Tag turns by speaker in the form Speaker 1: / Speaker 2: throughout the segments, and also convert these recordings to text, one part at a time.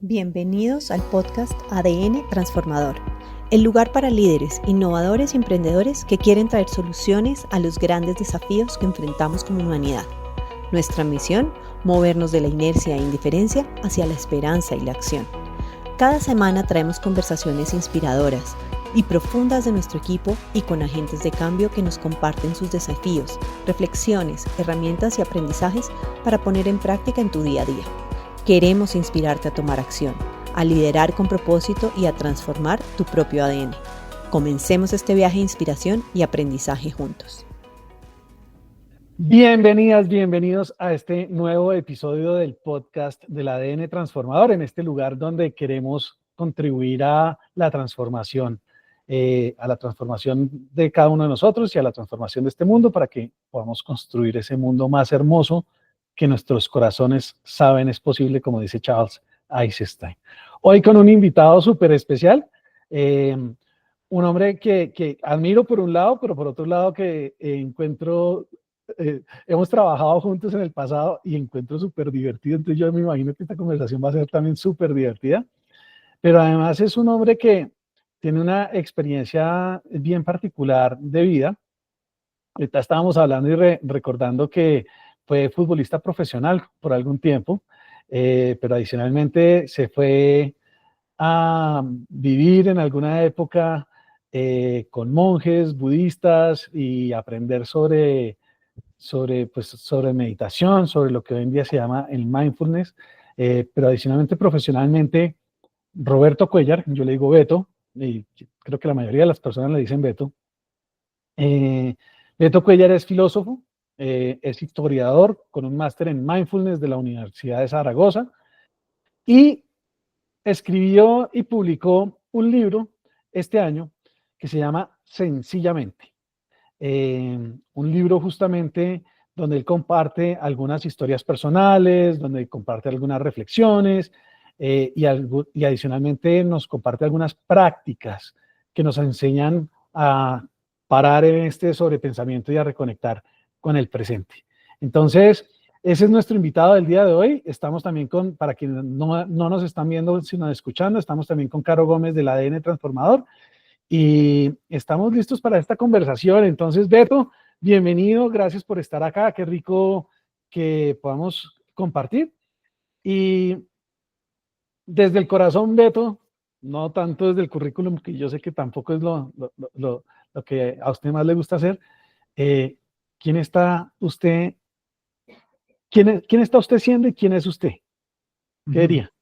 Speaker 1: Bienvenidos al podcast ADN Transformador, el lugar para líderes, innovadores y emprendedores que quieren traer soluciones a los grandes desafíos que enfrentamos como humanidad. Nuestra misión, movernos de la inercia e indiferencia hacia la esperanza y la acción. Cada semana traemos conversaciones inspiradoras y profundas de nuestro equipo y con agentes de cambio que nos comparten sus desafíos, reflexiones, herramientas y aprendizajes para poner en práctica en tu día a día. Queremos inspirarte a tomar acción, a liderar con propósito y a transformar tu propio ADN. Comencemos este viaje de inspiración y aprendizaje juntos.
Speaker 2: Bienvenidas, bienvenidos a este nuevo episodio del podcast del ADN Transformador, en este lugar donde queremos contribuir a la transformación de cada uno de nosotros y a la transformación de este mundo para que podamos construir ese mundo más hermoso que nuestros corazones saben es posible, como dice Charles Eisenstein. Hoy con un invitado súper especial, un hombre que admiro por un lado, pero por otro lado que hemos trabajado juntos en el pasado y encuentro súper divertido, entonces yo me imagino que esta conversación va a ser también súper divertida, pero además es un hombre que tiene una experiencia bien particular de vida. Ahorita estábamos hablando y recordando que fue futbolista profesional por algún tiempo, pero adicionalmente se fue a vivir en alguna época con monjes budistas y aprender sobre meditación, sobre lo que hoy en día se llama el mindfulness, pero adicionalmente profesionalmente, Roberto Cuéllar, yo le digo Beto, y creo que la mayoría de las personas le dicen Beto. Beto Cuéllar es filósofo, es historiador con un máster en mindfulness de la Universidad de Zaragoza y escribió y publicó un libro este año que se llama Sencillamente. Un libro justamente donde él comparte algunas historias personales, donde comparte algunas reflexiones y adicionalmente nos comparte algunas prácticas que nos enseñan a parar en este sobrepensamiento y a reconectar con el presente. Entonces, ese es nuestro invitado del día de hoy. Estamos también para quienes no nos están viendo, sino escuchando, estamos también con Caro Gómez del ADN Transformador. Y estamos listos para esta conversación. Entonces, Beto, bienvenido, gracias por estar acá, qué rico que podamos compartir. Y desde el corazón, Beto, no tanto desde el currículum, que yo sé que tampoco es lo que a usted más le gusta hacer, ¿quién está usted siendo y quién es usted? ¿Qué diría?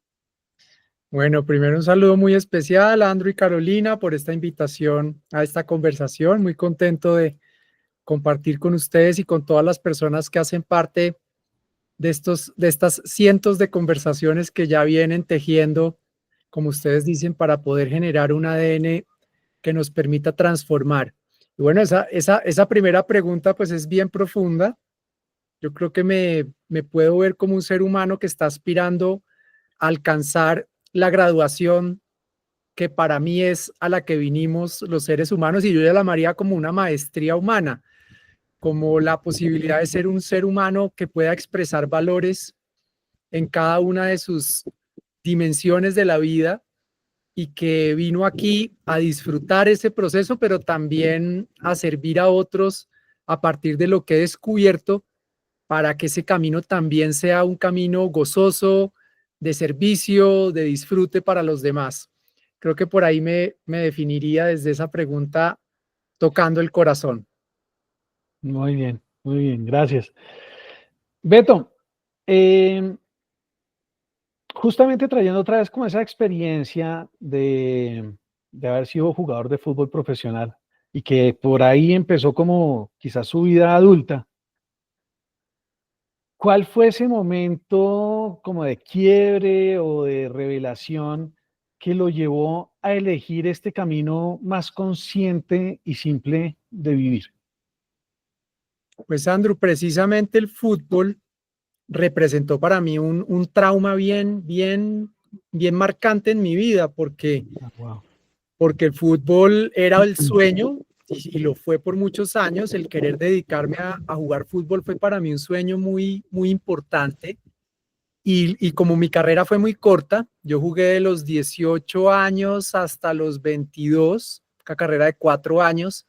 Speaker 3: Bueno, primero un saludo muy especial a Andrew y Carolina por esta invitación a esta conversación. Muy contento de compartir con ustedes y con todas las personas que hacen parte de estas cientos de conversaciones que ya vienen tejiendo, como ustedes dicen, para poder generar un ADN que nos permita transformar. Y bueno, esa primera pregunta pues es bien profunda. Yo creo que me puedo ver como un ser humano que está aspirando a alcanzar la graduación que para mí es a la que vinimos los seres humanos, y yo ya la llamaría como una maestría humana, como la posibilidad de ser un ser humano que pueda expresar valores en cada una de sus dimensiones de la vida y que vino aquí a disfrutar ese proceso, pero también a servir a otros a partir de lo que he descubierto para que ese camino también sea un camino gozoso, de servicio, de disfrute para los demás. Creo que por ahí me definiría desde esa pregunta tocando el corazón.
Speaker 2: Muy bien, gracias. Beto, justamente trayendo otra vez como esa experiencia de haber sido jugador de fútbol profesional y que por ahí empezó como quizás su vida adulta. ¿Cuál fue ese momento como de quiebre o de revelación que lo llevó a elegir este camino más consciente y simple de vivir?
Speaker 3: Pues Andrew, precisamente el fútbol representó para mí un trauma bien marcante en mi vida, porque el fútbol era el sueño y lo fue por muchos años. El querer dedicarme a jugar fútbol fue para mí un sueño muy importante. Y como mi carrera fue muy corta, yo jugué de los 18 años hasta los 22, una carrera de 4 años,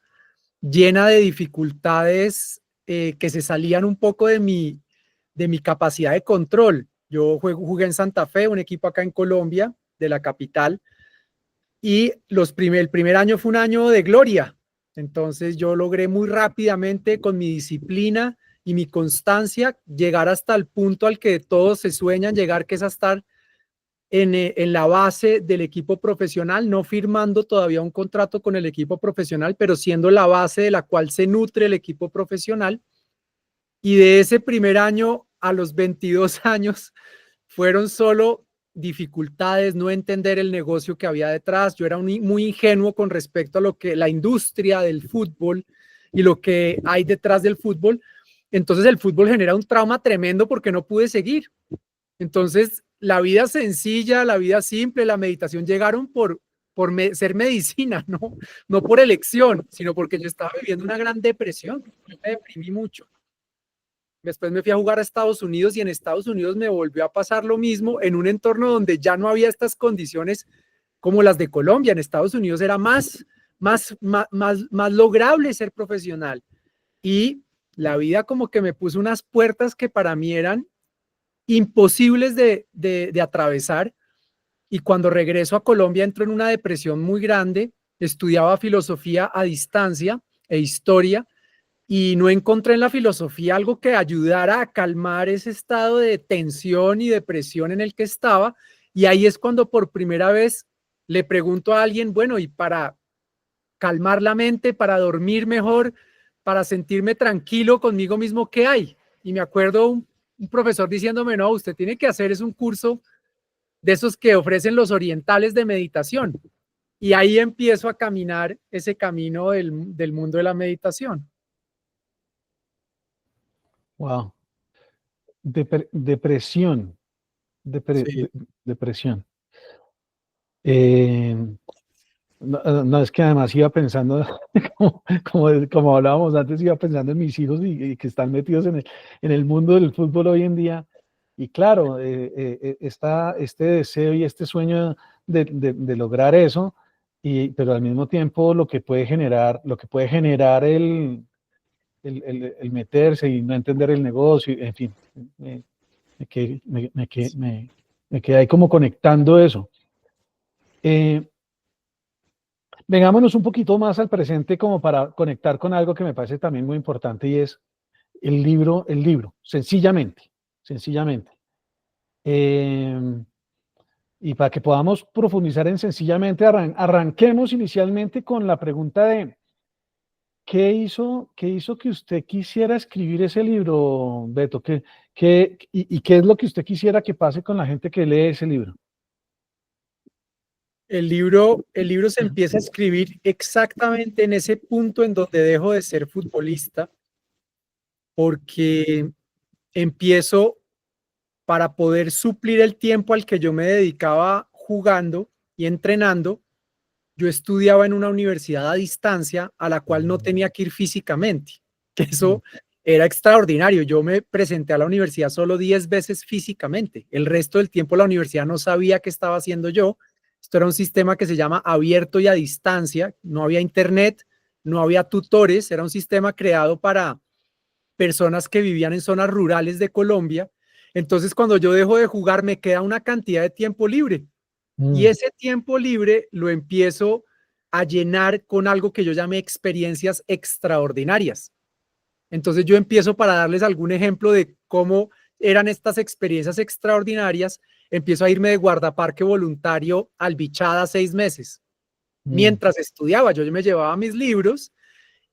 Speaker 3: llena de dificultades que se salían un poco de mi capacidad de control. Yo jugué en Santa Fe, un equipo acá en Colombia, de la capital, y el primer año fue un año de gloria. Entonces yo logré muy rápidamente con mi disciplina y mi constancia llegar hasta el punto al que todos se sueñan llegar, que es a estar en la base del equipo profesional, no firmando todavía un contrato con el equipo profesional, pero siendo la base de la cual se nutre el equipo profesional. Y de ese primer año a los 22 años fueron solo dificultades, no entender el negocio que había detrás. Yo era muy ingenuo con respecto a lo que la industria del fútbol y lo que hay detrás del fútbol. Entonces el fútbol genera un trauma tremendo porque no pude seguir. Entonces la vida sencilla, la vida simple, la meditación llegaron por ser medicina, no por elección, sino porque yo estaba viviendo una gran depresión. Yo me deprimí mucho. Después me fui a jugar a Estados Unidos y en Estados Unidos me volvió a pasar lo mismo en un entorno donde ya no había estas condiciones como las de Colombia. En Estados Unidos era más lograble ser profesional. Y la vida como que me puso unas puertas que para mí eran imposibles de atravesar. Y cuando regreso a Colombia entro en una depresión muy grande. Estudiaba filosofía a distancia e historia, y no encontré en la filosofía algo que ayudara a calmar ese estado de tensión y depresión en el que estaba. Y ahí es cuando por primera vez le pregunto a alguien, bueno, y para calmar la mente, para dormir mejor, para sentirme tranquilo conmigo mismo, ¿qué hay? Y me acuerdo un profesor diciéndome, no, usted tiene que hacer es un curso de esos que ofrecen los orientales de meditación. Y ahí empiezo a caminar ese camino del mundo de la meditación.
Speaker 2: Wow. Depresión.
Speaker 3: Sí.
Speaker 2: Depresión. No, es que además iba pensando, como hablábamos antes, iba pensando en mis hijos y que están metidos en el mundo del fútbol hoy en día. Y claro, está este deseo y este sueño de lograr eso, pero al mismo tiempo lo que puede generar el meterse y no entender el negocio, en fin, me quedé ahí como conectando eso. Vengámonos un poquito más al presente como para conectar con algo que me parece también muy importante, y es el libro, sencillamente. Y para que podamos profundizar en sencillamente, arranquemos inicialmente con la pregunta de ¿qué hizo que usted quisiera escribir ese libro, Beto? ¿Y qué es lo que usted quisiera que pase con la gente que lee ese libro?
Speaker 3: El libro se empieza a escribir exactamente en ese punto en donde dejo de ser futbolista, porque empiezo, para poder suplir el tiempo al que yo me dedicaba jugando y entrenando, yo estudiaba en una universidad a distancia a la cual no tenía que ir físicamente, que eso era extraordinario. Yo me presenté a la universidad solo 10 veces físicamente. El resto del tiempo la universidad no sabía qué estaba haciendo yo. Esto era un sistema que se llama abierto y a distancia. No había internet, no había tutores. Era un sistema creado para personas que vivían en zonas rurales de Colombia. Entonces, cuando yo dejo de jugar, me queda una cantidad de tiempo libre. Y ese tiempo libre lo empiezo a llenar con algo que yo llamé experiencias extraordinarias. Entonces yo empiezo, para darles algún ejemplo de cómo eran estas experiencias extraordinarias, empiezo a irme de guardaparque voluntario al Bichada 6 meses. Mientras estudiaba, yo me llevaba mis libros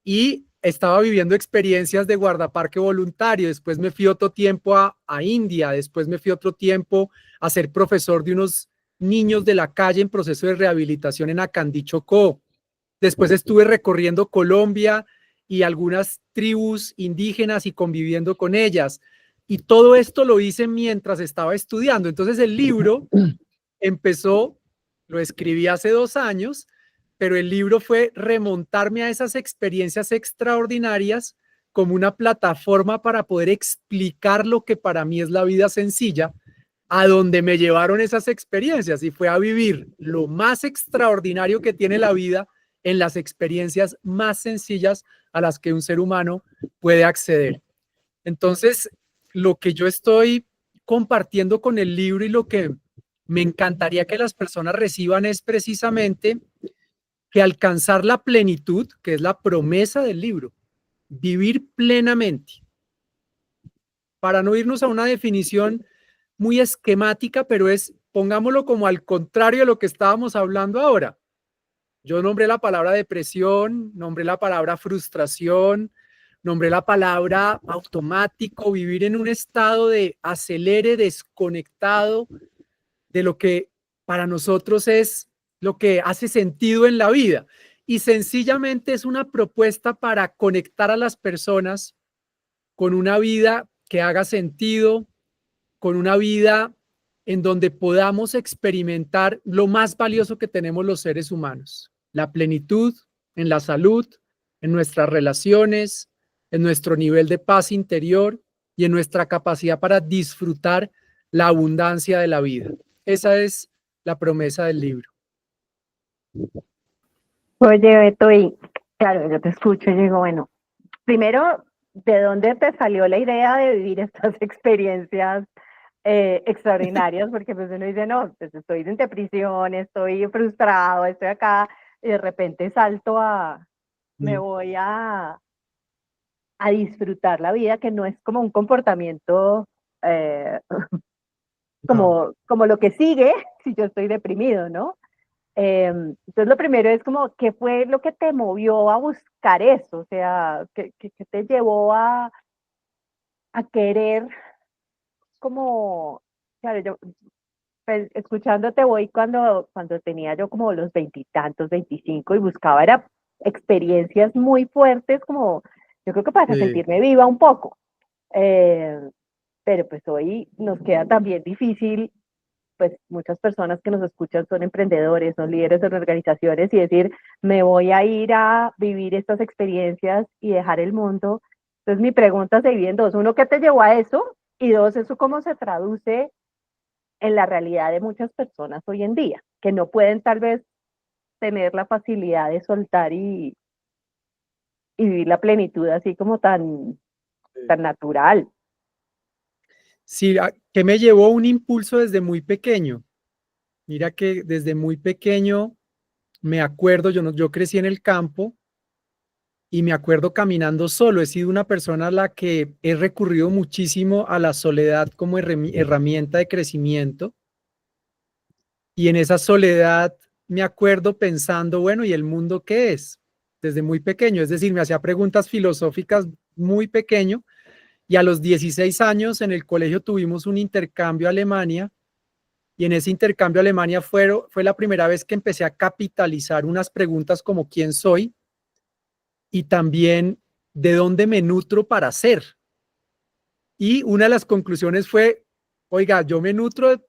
Speaker 3: y estaba viviendo experiencias de guardaparque voluntario. Después me fui otro tiempo a India, después me fui otro tiempo a ser profesor de unos niños de la calle en proceso de rehabilitación en Acandí, Chocó. Después estuve recorriendo Colombia y algunas tribus indígenas y conviviendo con ellas. Y todo esto lo hice mientras estaba estudiando. Entonces el libro empezó, lo escribí hace 2 años, pero el libro fue remontarme a esas experiencias extraordinarias como una plataforma para poder explicar lo que para mí es la vida sencilla, a donde me llevaron esas experiencias, y fue a vivir lo más extraordinario que tiene la vida en las experiencias más sencillas a las que un ser humano puede acceder. Entonces, lo que yo estoy compartiendo con el libro y lo que me encantaría que las personas reciban es precisamente que alcanzar la plenitud, que es la promesa del libro, vivir plenamente, para no irnos a una definición muy esquemática, pero es, pongámoslo como al contrario de lo que estábamos hablando ahora. Yo nombré la palabra depresión, nombré la palabra frustración, nombré la palabra automático, vivir en un estado de acelere, desconectado de lo que para nosotros es lo que hace sentido en la vida. Y sencillamente es una propuesta para conectar a las personas con una vida que haga sentido, con una vida en donde podamos experimentar lo más valioso que tenemos los seres humanos, la plenitud en la salud, en nuestras relaciones, en nuestro nivel de paz interior y en nuestra capacidad para disfrutar la abundancia de la vida. Esa es la promesa del libro.
Speaker 4: Oye, Beto, y claro, yo te escucho y digo, bueno, primero, ¿de dónde te salió la idea de vivir estas experiencias extraordinarias? Porque pues uno dice, no, pues estoy en depresión, estoy frustrado, estoy acá, y de repente salto me voy a disfrutar la vida, que no es como un comportamiento como lo que sigue si yo estoy deprimido, ¿no? Entonces lo primero es como, ¿qué fue lo que te movió a buscar eso? O sea, ¿qué te llevó a querer como, claro, yo pues, escuchándote voy cuando tenía yo como los 20 y tantos, 25, y buscaba era experiencias muy fuertes como, yo creo que para sentirme viva un poco. Pero pues hoy nos queda también difícil, pues muchas personas que nos escuchan son emprendedores, son líderes de organizaciones, y decir, me voy a ir a vivir estas experiencias y dejar el mundo. Entonces mi pregunta se divide en dos: uno, ¿qué te llevó a eso? Y dos, ¿eso cómo se traduce en la realidad de muchas personas hoy en día, que no pueden tal vez tener la facilidad de soltar y vivir la plenitud así como tan natural?
Speaker 3: Sí, que me llevó un impulso desde muy pequeño. Mira que desde muy pequeño me acuerdo, yo crecí en el campo y me acuerdo caminando solo. He sido una persona a la que he recurrido muchísimo a la soledad como herramienta de crecimiento. Y en esa soledad me acuerdo pensando, bueno, ¿y el mundo qué es? Desde muy pequeño, es decir, me hacía preguntas filosóficas muy pequeño. Y a los 16 años en el colegio tuvimos un intercambio a Alemania, y en ese intercambio a Alemania fue la primera vez que empecé a capitalizar unas preguntas como ¿quién soy? Y también ¿de dónde me nutro para ser? Y una de las conclusiones fue, oiga, yo me nutro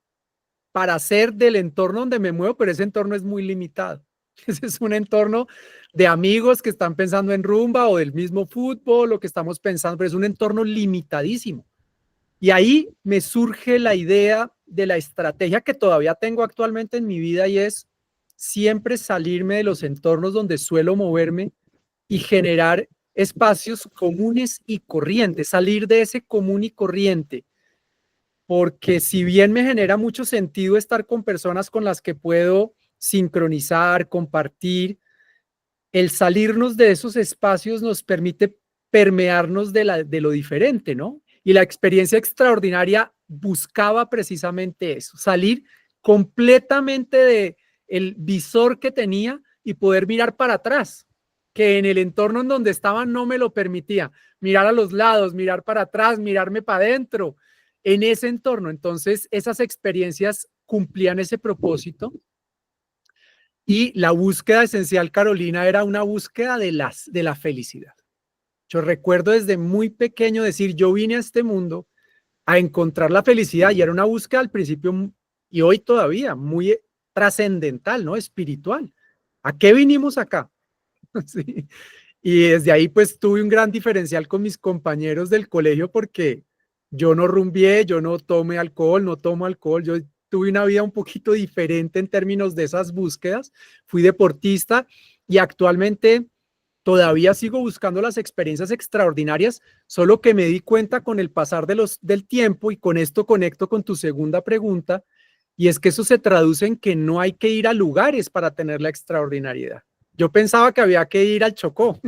Speaker 3: para ser del entorno donde me muevo, pero ese entorno es muy limitado. Ese es un entorno de amigos que están pensando en rumba o del mismo fútbol, lo que estamos pensando, pero es un entorno limitadísimo. Y ahí me surge la idea de la estrategia que todavía tengo actualmente en mi vida, y es siempre salirme de los entornos donde suelo moverme y generar espacios comunes y corrientes, salir de ese común y corriente. Porque si bien me genera mucho sentido estar con personas con las que puedo sincronizar, compartir, el salirnos de esos espacios nos permite permearnos de lo diferente, ¿no? Y la experiencia extraordinaria buscaba precisamente eso, salir completamente del visor que tenía y poder mirar para atrás, que en el entorno en donde estaba no me lo permitía. Mirar a los lados, mirar para atrás, mirarme para adentro, en ese entorno. Entonces, esas experiencias cumplían ese propósito. Y la búsqueda esencial, Carolina, era una búsqueda de la felicidad. Yo recuerdo desde muy pequeño decir, yo vine a este mundo a encontrar la felicidad, y era una búsqueda al principio y hoy todavía muy trascendental, ¿no? Espiritual. ¿A qué vinimos acá? Sí. Y desde ahí pues tuve un gran diferencial con mis compañeros del colegio, porque Yo no rumbié, yo no tomé alcohol, no tomo alcohol, yo tuve una vida un poquito diferente en términos de esas búsquedas, fui deportista y actualmente todavía sigo buscando las experiencias extraordinarias, solo que me di cuenta con el pasar del tiempo, y con esto conecto con tu segunda pregunta, y es que eso se traduce en que no hay que ir a lugares para tener la extraordinariedad. Yo pensaba que había que ir al Chocó,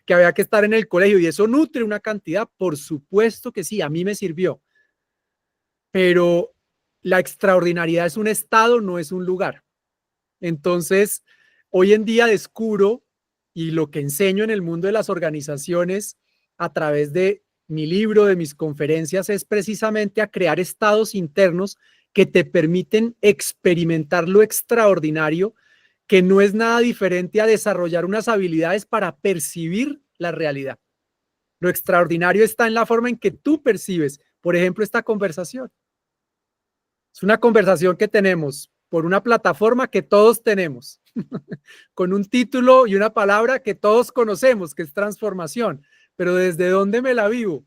Speaker 3: que había que estar en el colegio, y eso nutre una cantidad, por supuesto que sí, a mí me sirvió, pero la extraordinariedad es un estado, no es un lugar. Entonces, hoy en día descubro, y lo que enseño en el mundo de las organizaciones a través de mi libro, de mis conferencias, es precisamente a crear estados internos que te permiten experimentar lo extraordinario, que no es nada diferente a desarrollar unas habilidades para percibir la realidad. Lo extraordinario está en la forma en que tú percibes, por ejemplo, esta conversación. Es una conversación que tenemos por una plataforma que todos tenemos, con un título y una palabra que todos conocemos, que es transformación. Pero ¿desde dónde me la vivo?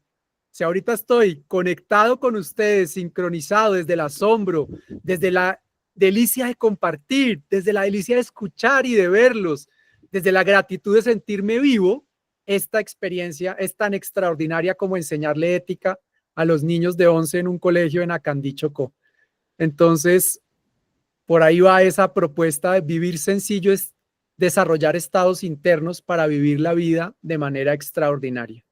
Speaker 3: Si ahorita estoy conectado con ustedes, sincronizado desde el asombro, desde la delicia de compartir, desde la delicia de escuchar y de verlos, desde la gratitud de sentirme vivo, esta experiencia es tan extraordinaria como enseñarle ética a los niños de 11 en un colegio en Acandí, Chocó. Entonces, por ahí va esa propuesta de vivir sencillo, es desarrollar estados internos para vivir la vida de manera extraordinaria.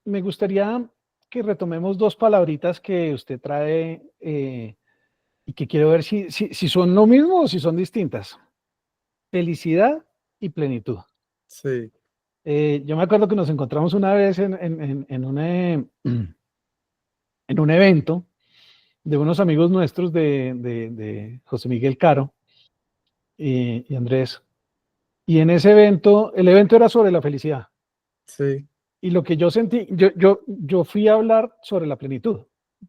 Speaker 2: Me gustaría que retomemos dos palabritas que usted trae y que quiero ver si son lo mismo o si son distintas. Felicidad y plenitud.
Speaker 3: Sí.
Speaker 2: Yo me acuerdo que nos encontramos una vez en un evento de unos amigos nuestros de José Miguel Caro y Andrés. Y en ese evento, el evento era sobre la felicidad.
Speaker 3: Sí.
Speaker 2: Y lo que yo sentí, yo fui a hablar sobre la plenitud.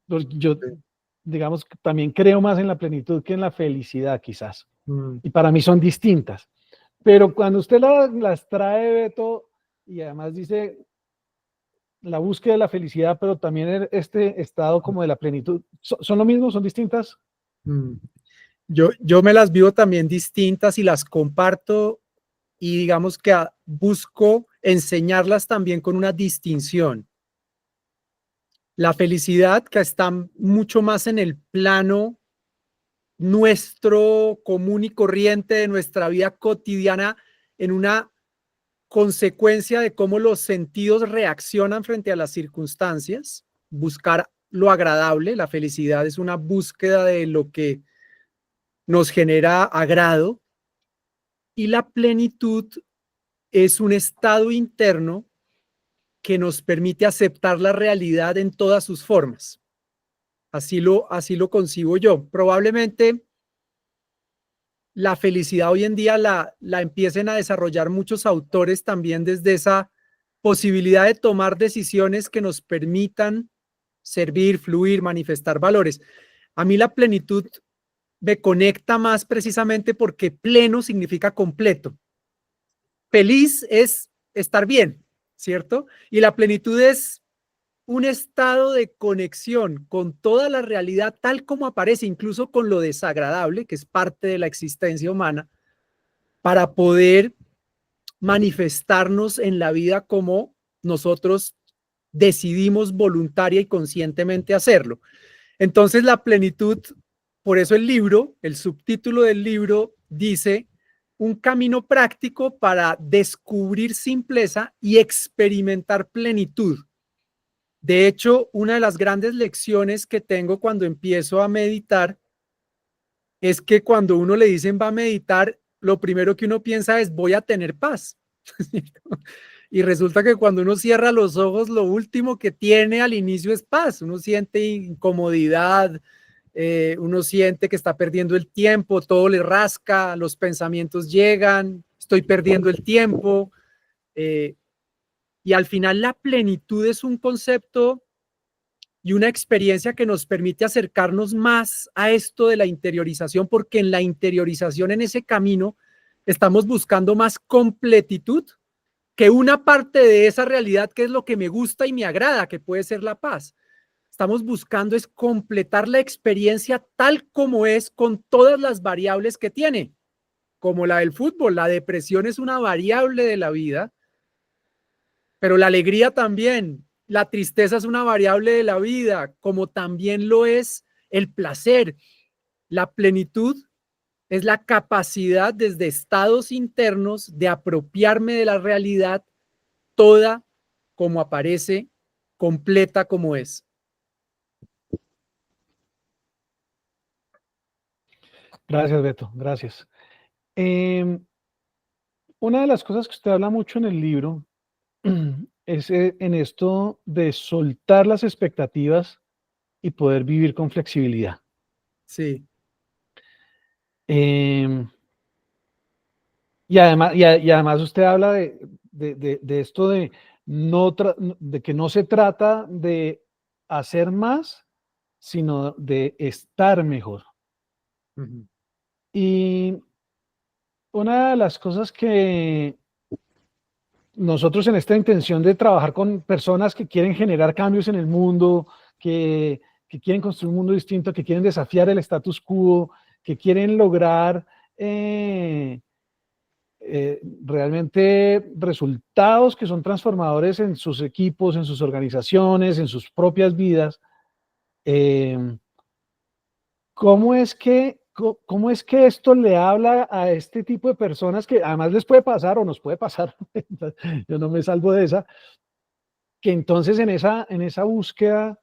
Speaker 2: Yo, digamos, también creo más en la plenitud que en la felicidad, quizás. Y para mí son distintas. Pero cuando usted las trae, Beto, y además dice la búsqueda de la felicidad, pero también este estado como de la plenitud, ¿son lo mismo? ¿Son distintas?
Speaker 3: Yo me las vivo también distintas y las comparto, y digamos que busco enseñarlas también con una distinción. La felicidad, que está mucho más en el plano nuestro común y corriente de nuestra vida cotidiana, en una consecuencia de cómo los sentidos reaccionan frente a las circunstancias, buscar lo agradable. La felicidad es una búsqueda de lo que nos genera agrado, y la plenitud es un estado interno que nos permite aceptar la realidad en todas sus formas. Así lo concibo yo. Probablemente la felicidad hoy en día la empiecen a desarrollar muchos autores también desde esa posibilidad de tomar decisiones que nos permitan servir, fluir, manifestar valores. A mí la plenitud me conecta más precisamente porque pleno significa completo. Feliz es estar bien, ¿cierto? Y la plenitud es un estado de conexión con toda la realidad tal como aparece, incluso con lo desagradable, que es parte de la existencia humana, para poder manifestarnos en la vida como nosotros decidimos voluntaria y conscientemente hacerlo. Entonces la plenitud, por eso el libro, el subtítulo del libro dice: un camino práctico para descubrir simpleza y experimentar plenitud. De hecho, una de las grandes lecciones que tengo cuando empiezo a meditar es que cuando uno le dicen va a meditar, lo primero que uno piensa es voy a tener paz. Y resulta que cuando uno cierra los ojos, lo último que tiene al inicio es paz. Uno siente incomodidad, uno siente que está perdiendo el tiempo, todo le rasca, los pensamientos llegan, estoy perdiendo el tiempo. Y al final la plenitud es un concepto y una experiencia que nos permite acercarnos más a esto de la interiorización, porque en la interiorización, en ese camino, estamos buscando más completitud que una parte de esa realidad que es lo que me gusta y me agrada, que puede ser la paz. Estamos buscando es completar la experiencia tal como es, con todas las variables que tiene, como la del fútbol. La depresión es una variable de la vida, pero la alegría también, la tristeza es una variable de la vida, como también lo es el placer. La plenitud es la capacidad desde estados internos de apropiarme de la realidad toda como aparece, completa como es.
Speaker 2: Gracias, Beto, gracias. Una de las cosas que usted habla mucho en el libro es en esto de soltar las expectativas y poder vivir con flexibilidad.
Speaker 3: Sí,
Speaker 2: Em, y además usted habla de esto de, de que no se trata de hacer más, sino de estar mejor.
Speaker 3: ujú,
Speaker 2: Y una de las cosas que nosotros en esta intención de trabajar con personas que quieren generar cambios en el mundo, que quieren construir un mundo distinto, que quieren desafiar el status quo, que quieren lograr realmente resultados que son transformadores en sus equipos, en sus organizaciones, en sus propias vidas. eh, ¿Cómo es que esto le habla a este tipo de personas que además les puede pasar o nos puede pasar? Yo no me salvo de esa, que entonces en esa búsqueda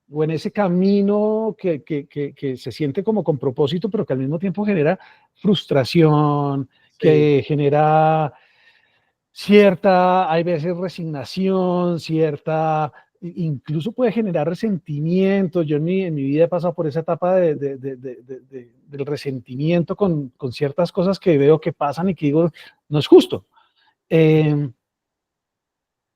Speaker 2: o en ese camino que se siente como con propósito, pero que al mismo tiempo genera frustración,
Speaker 3: sí,
Speaker 2: que genera cierta, hay veces resignación, incluso puede generar resentimiento. Yo en mi vida he pasado por esa etapa del resentimiento con ciertas cosas que veo que pasan y que digo, no es justo. Eh,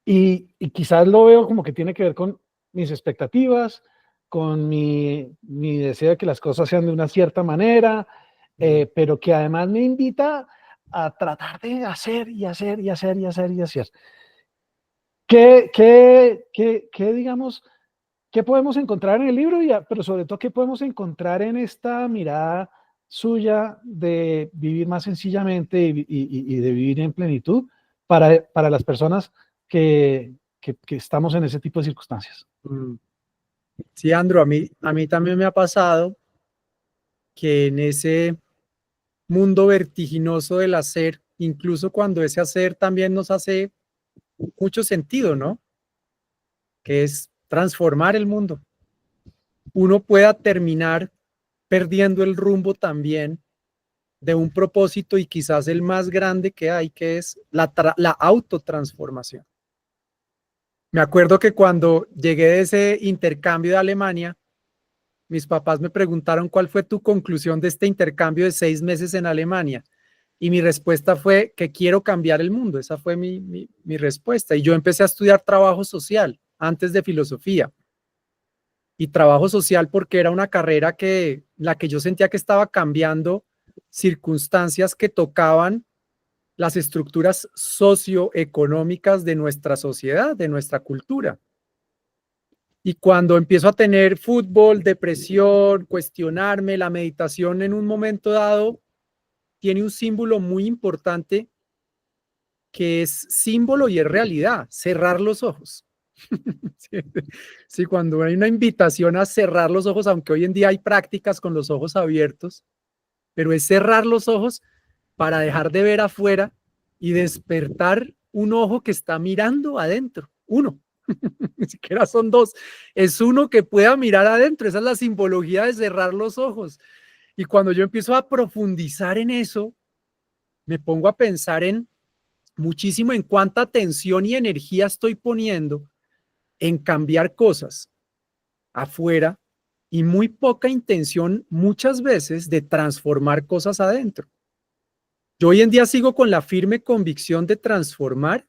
Speaker 2: y quizás lo veo como que tiene que ver con mis expectativas, con mi deseo de que las cosas sean de una cierta manera, pero que además me invita a tratar de hacer y hacer y hacer y hacer y hacer. Digamos, qué podemos encontrar en el libro, pero sobre todo qué podemos encontrar en esta mirada suya de vivir más sencillamente y de vivir en plenitud para las personas que estamos en ese tipo de circunstancias?
Speaker 3: mm. Sí, Andrew, a mí también me ha pasado que en ese mundo vertiginoso del hacer, incluso cuando ese hacer también nos hace mucho sentido, ¿no? Que es transformar el mundo. Uno pueda terminar perdiendo el rumbo también de un propósito y quizás el más grande que hay, que es la autotransformación. Me acuerdo que cuando llegué de ese intercambio de Alemania, mis papás me preguntaron cuál fue tu conclusión de este intercambio de 6 meses en Alemania. Y mi respuesta fue que quiero cambiar el mundo. Esa fue mi respuesta. Y yo empecé a estudiar trabajo social antes de filosofía. Y trabajo social porque era una carrera la que yo sentía que estaba cambiando circunstancias que tocaban las estructuras socioeconómicas de nuestra sociedad, de nuestra cultura. Y cuando empiezo a tener fútbol, depresión, cuestionarme, la meditación en un momento dado tiene un símbolo muy importante que es símbolo y es realidad, cerrar los ojos. Sí, sí, cuando hay una invitación a cerrar los ojos, aunque hoy en día hay prácticas con los ojos abiertos, pero es cerrar los ojos para dejar de ver afuera y despertar un ojo que está mirando adentro, uno. Ni siquiera son dos, es uno que pueda mirar adentro. Esa es la simbología de cerrar los ojos. Y cuando yo empiezo a profundizar en eso, me pongo a pensar en muchísimo en cuánta atención y energía estoy poniendo en cambiar cosas afuera y muy poca intención muchas veces de transformar cosas adentro. Yo hoy en día sigo con la firme convicción de transformar,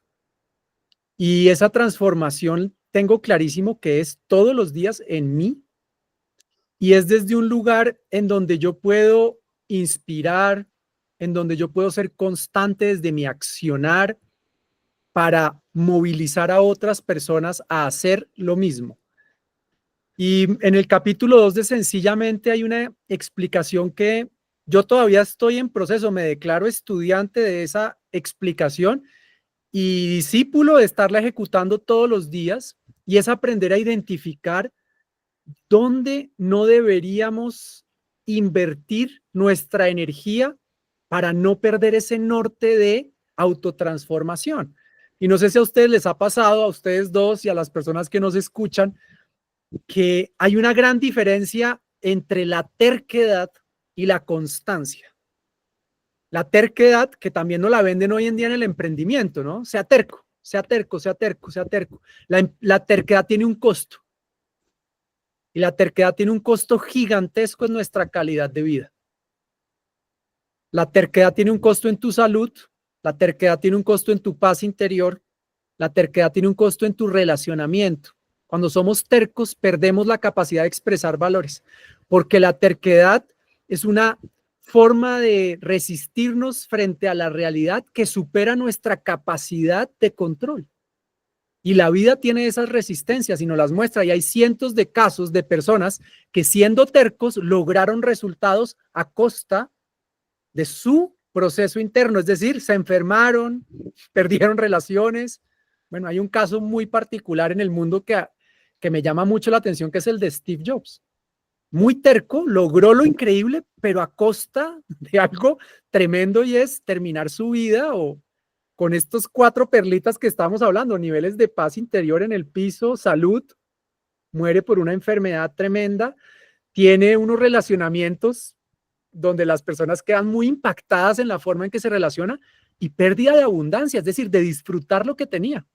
Speaker 3: y esa transformación tengo clarísimo que es todos los días en mí, y es desde un lugar en donde yo puedo inspirar, en donde yo puedo ser constante desde mi accionar para movilizar a otras personas a hacer lo mismo. Y en el capítulo 2 de Sencillamente hay una explicación que yo todavía estoy en proceso, me declaro estudiante de esa explicación y discípulo de estarla ejecutando todos los días, y es aprender a identificar dónde no deberíamos invertir nuestra energía para no perder ese norte de autotransformación. Y no sé si a ustedes les ha pasado, a ustedes dos y a las personas que nos escuchan, que hay una gran diferencia entre la terquedad y la constancia. La terquedad, que también nos la venden hoy en día en el emprendimiento, ¿no? Sea terco, sea terco, sea terco, sea terco. La terquedad tiene un costo. Y la terquedad tiene un costo gigantesco en nuestra calidad de vida. La terquedad tiene un costo en tu salud, la terquedad tiene un costo en tu paz interior, la terquedad tiene un costo en tu relacionamiento. Cuando somos tercos, perdemos la capacidad de expresar valores, porque la terquedad es una forma de resistirnos frente a la realidad que supera nuestra capacidad de control. Y la vida tiene esas resistencias y nos las muestra, y hay cientos de casos de personas que, siendo tercos, lograron resultados a costa de su proceso interno, es decir, se enfermaron, perdieron relaciones. Bueno, hay un caso muy particular en el mundo que me llama mucho la atención, que es el de Steve Jobs. Muy terco, logró lo increíble, pero a costa de algo tremendo, y es terminar su vida con estos 4 perlitas que estamos hablando: niveles de paz interior en el piso, salud, muere por una enfermedad tremenda, tiene unos relacionamientos donde las personas quedan muy impactadas en la forma en que se relaciona, y pérdida de abundancia, es decir, de disfrutar lo que tenía.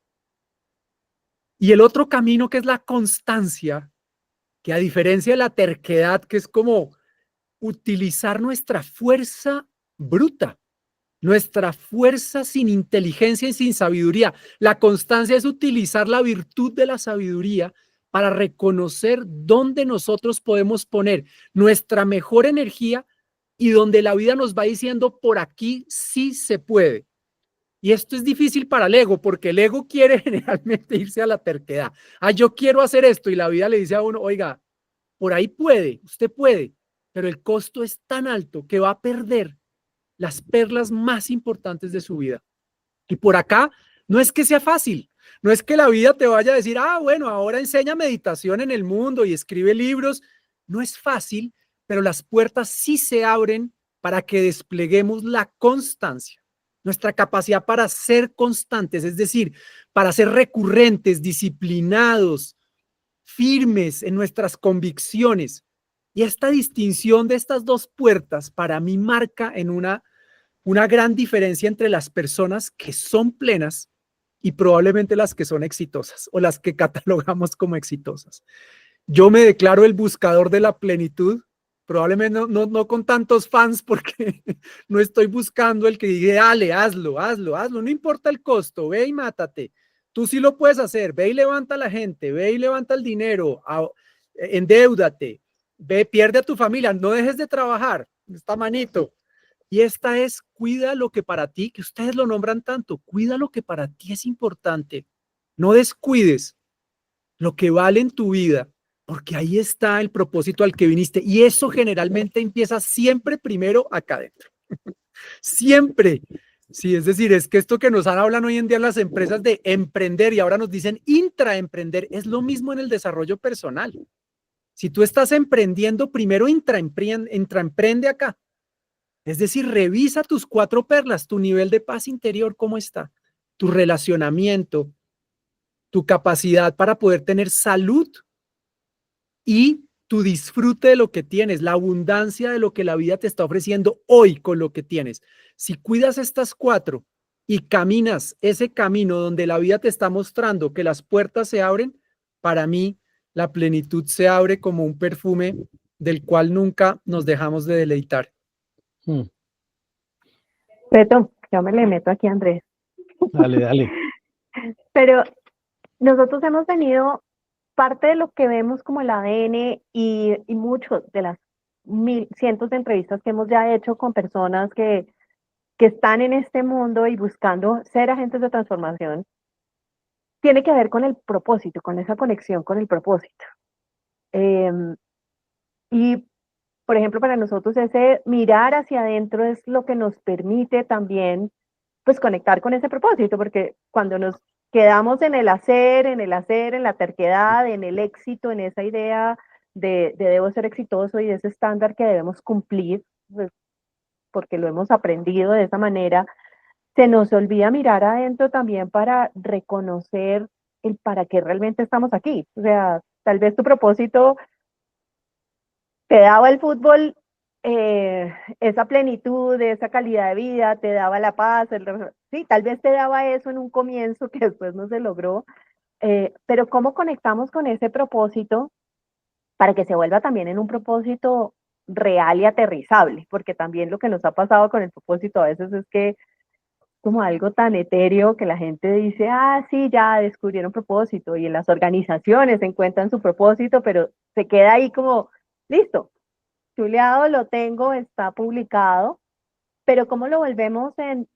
Speaker 3: Y el otro camino, que es la constancia, que a diferencia de la terquedad, que es como utilizar nuestra fuerza bruta, nuestra fuerza sin inteligencia y sin sabiduría. La constancia es utilizar la virtud de la sabiduría para reconocer dónde nosotros podemos poner nuestra mejor energía y donde la vida nos va diciendo: por aquí sí se puede. Y esto es difícil para el ego, porque el ego quiere generalmente irse a la terquedad. Yo quiero hacer esto, y la vida le dice a uno: oiga, por ahí puede, usted puede, pero el costo es tan alto que va a perder las perlas más importantes de su vida. Y por acá no es que sea fácil, no es que la vida te vaya a decir: bueno, ahora enseña meditación en el mundo y escribe libros. No es fácil, pero las puertas sí se abren para que despleguemos la constancia, nuestra capacidad para ser constantes, es decir, para ser recurrentes, disciplinados, firmes en nuestras convicciones. Y esta distinción de estas dos puertas para mí marca en una gran diferencia entre las personas que son plenas y probablemente las que son exitosas, o las que catalogamos como exitosas. Yo me declaro el buscador de la plenitud, probablemente no con tantos fans, porque no estoy buscando el que diga: dale, hazlo, no importa el costo, ve y mátate. Tú sí lo puedes hacer, ve y levanta a la gente, ve y levanta el dinero, endeúdate, ve, pierde a tu familia, no dejes de trabajar, esta manito. Y esta es: cuida lo que para ti, que ustedes lo nombran tanto, cuida lo que para ti es importante. No descuides lo que vale en tu vida, porque ahí está el propósito al que viniste. Y eso generalmente empieza siempre primero acá adentro. Siempre. Sí, es decir, es que esto que nos hablan hoy en día en las empresas de emprender, y ahora nos dicen intraemprender, es lo mismo en el desarrollo personal. Si tú estás emprendiendo, primero intraemprende acá. Es decir, revisa tus 4 perlas, tu nivel de paz interior, cómo está, tu relacionamiento, tu capacidad para poder tener salud y tu disfrute de lo que tienes, la abundancia de lo que la vida te está ofreciendo hoy con lo que tienes. Si cuidas estas 4 y caminas ese camino donde la vida te está mostrando que las puertas se abren, para mí la plenitud se abre como un perfume del cual nunca nos dejamos de deleitar.
Speaker 4: Beto, yo me le meto aquí, Andrés.
Speaker 2: Dale.
Speaker 4: Pero nosotros hemos venido, parte de lo que vemos como el ADN y muchos de las cientos de entrevistas que hemos ya hecho con personas que que están en este mundo y buscando ser agentes de transformación, tiene que ver con el propósito, con esa conexión con el propósito. Y, por ejemplo, para nosotros ese mirar hacia adentro es lo que nos permite también, pues, conectar con ese propósito, porque cuando nos quedamos en el hacer, en la terquedad, en el éxito, en esa idea de debo ser exitoso y de ese estándar que debemos cumplir, pues, porque lo hemos aprendido de esa manera, se nos olvida mirar adentro también para reconocer el para qué realmente estamos aquí. O sea, tal vez tu propósito te daba el fútbol, esa plenitud, esa calidad de vida, te daba la paz, sí, tal vez te daba eso en un comienzo que después no se logró, pero ¿cómo conectamos con ese propósito para que se vuelva también en un propósito real y aterrizable? Porque también lo que nos ha pasado con el propósito a veces es que como algo tan etéreo que la gente dice, ah, sí, ya descubrieron propósito y en las organizaciones encuentran su propósito, pero se queda ahí como, listo, chuleado, lo tengo, está publicado, pero ¿cómo lo volvemos en